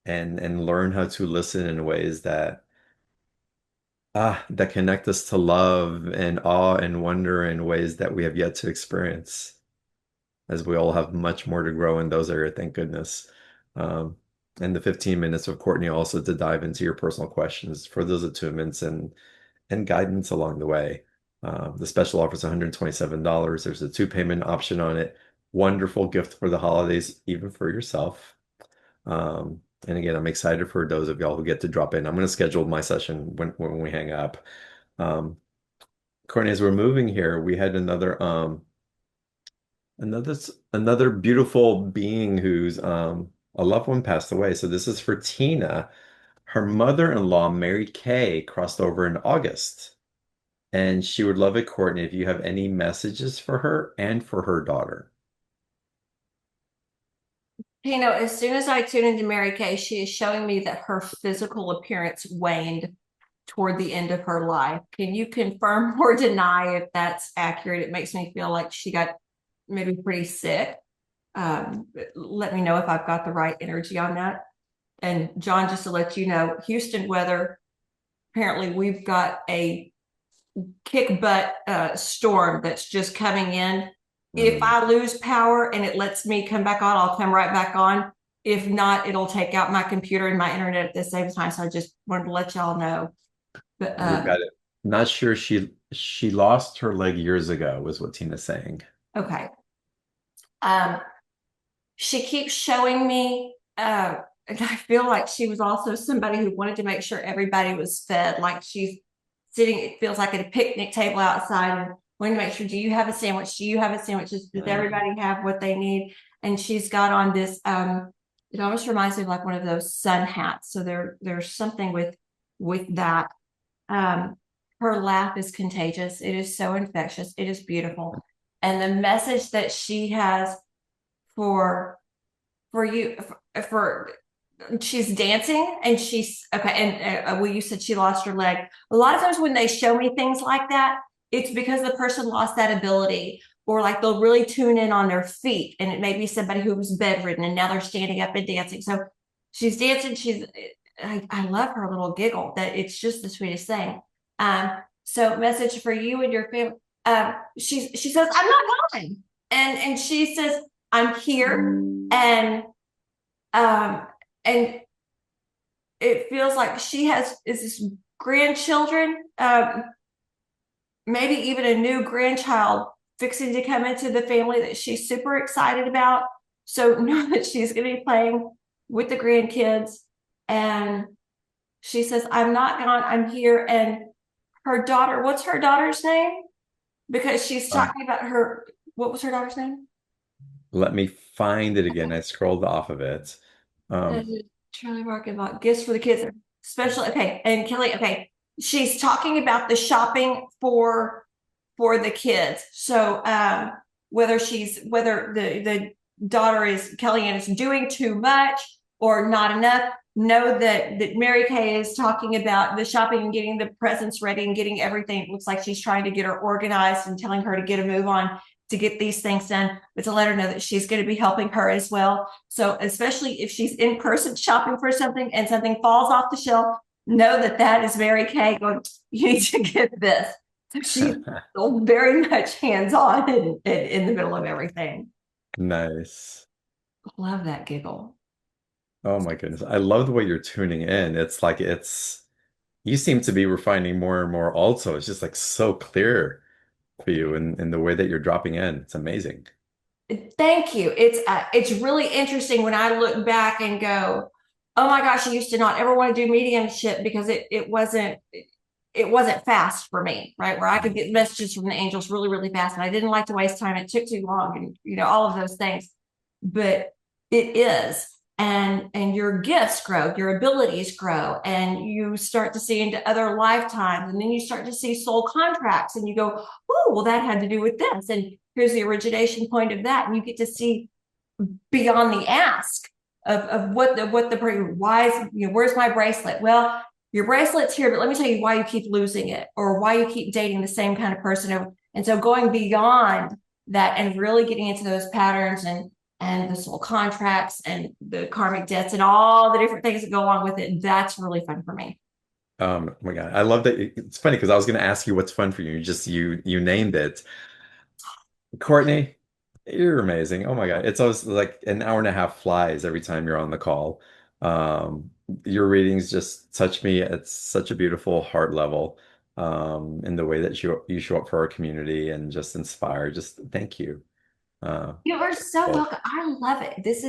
and learn how to listen in ways that connect us to love and awe and wonder in ways that we have yet to experience, as we all have much more to grow in those areas, thank goodness. Um, and the 15 minutes of Kourtney also to dive into your personal questions for those attunements and guidance along the way. The special offer is $127. There's a two payment option on it. Wonderful gift for the holidays, even for yourself. And again, I'm excited for those of y'all who get to drop in. I'm going to schedule my session when we hang up. Um, Courtney, as we're moving here, we had another beautiful being whose a loved one passed away. So this is for Tina. Her mother-in-law, Mary Kay, crossed over in August, and she would love it, Courtney, if you have any messages for her and for her daughter. As soon as I tune into Mary Kay, she is showing me that her physical appearance waned toward the end of her life. Can you confirm or deny if that's accurate? It makes me feel like she got maybe pretty sick. Let me know if I've got the right energy on that. And John, just to let you know, Houston weather, apparently we've got a kick butt storm that's just coming in. If I lose power and it lets me come back on, I'll come right back on. If not, it'll take out my computer and my internet at the same time. So I just wanted to let y'all know. But You got it. Not sure she lost her leg years ago, was what Tina's saying. okay. She keeps showing me, and I feel like she was also somebody who wanted to make sure everybody was fed. Like she's sitting, it feels like at a picnic table outside and wanting to make sure, do you have a sandwich? Do you have a sandwich? Does everybody have what they need? And she's got on this, it almost reminds me of like one of those sun hats. So there's something with that. Her laugh is contagious. It is so infectious. It is beautiful. And the message that she has for you, for she's dancing and she's okay. And well, you said she lost her leg. A lot of times when they show me things like that, it's because the person lost that ability, or like they'll really tune in on their feet, and it may be somebody who was bedridden and now they're standing up and dancing. So she's dancing. I love her little giggle. That it's just the sweetest thing. So message for you and your family. She says, I'm not going, and she says, I'm here, and it feels like she is this grandchildren, maybe even a new grandchild fixing to come into the family that she's super excited about. So know that she's going to be playing with the grandkids, and she says, I'm not gone, I'm here. And her daughter, what's her daughter's name? Because she's talking about her, what was her daughter's name? Let me find it again. I scrolled off of it. Charlie Market about gifts for the kids. Special, okay. And Kelly, okay. She's talking about the shopping for the kids. So whether the daughter is Kellyanne is doing too much or not enough, know that Mary Kay is talking about the shopping and getting the presents ready and getting everything. It looks like she's trying to get her organized and telling her to get a move on to get these things done, but to let her know that she's going to be helping her as well. So especially if she's in person shopping for something and something falls off the shelf, know that is Mary Kay going, you need to get this. So she's very much hands-on in the middle of everything. Nice. Love that giggle. Oh my goodness. I love the way you're tuning in. It's like you seem to be refining more and more also. It's just like so clear for you in the way that you're dropping in. It's amazing. Thank you. It's really interesting when I look back and go, oh my gosh, I used to not ever want to do mediumship because it wasn't fast for me, right? Where I could get messages from the angels really, really fast. And I didn't like to waste time. It took too long and all of those things. But it is. and your gifts grow, your abilities grow, and you start to see into other lifetimes, and then you start to see soul contracts, and you go, oh, well, that had to do with this, and here's the origination point of that, and you get to see beyond the ask of what the why is, where's my bracelet? Well, your bracelet's here, but let me tell you why you keep losing it, or why you keep dating the same kind of person. And so going beyond that and really getting into those patterns and the soul contracts and the karmic debts and all the different things that go along with it, that's really fun for me. Oh my God. I love that. It's funny because I was going to ask you what's fun for you. You named it. Kourtney, you're amazing. Oh my God. It's always like an hour and a half flies every time you're on the call. Um, your readings just touch me at such a beautiful heart level, in the way that you show up for our community and just inspire. Just thank you. You are so Well, welcome. I love it. This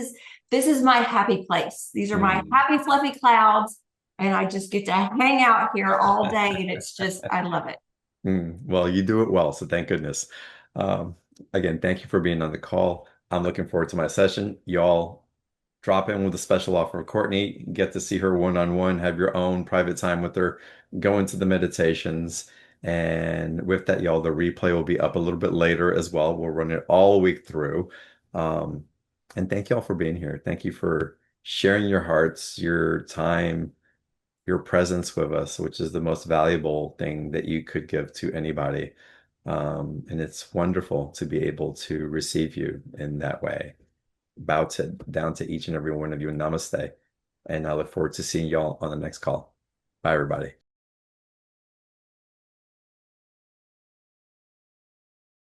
is my happy place. These are my mm, happy, fluffy clouds, and I just get to hang out here all day, and it's just, I love it. well, you do it well, so thank goodness. Um, Again, thank you for being on the call. I'm looking forward to my session. Y'all drop in with a special offer of Kourtney, get to see her one-on-one, have your own private time with her, go into the meditations. And with that, y'all, the replay will be up a little bit later as well. We'll run it all week through. Um, and thank y'all for being here. Thank you for sharing your hearts, your time, your presence with us, which is the most valuable thing that you could give to anybody. And it's wonderful to be able to receive you in that way. Bow to down to each and every one of you. Namaste. And I look forward to seeing y'all on the next call. Bye, everybody.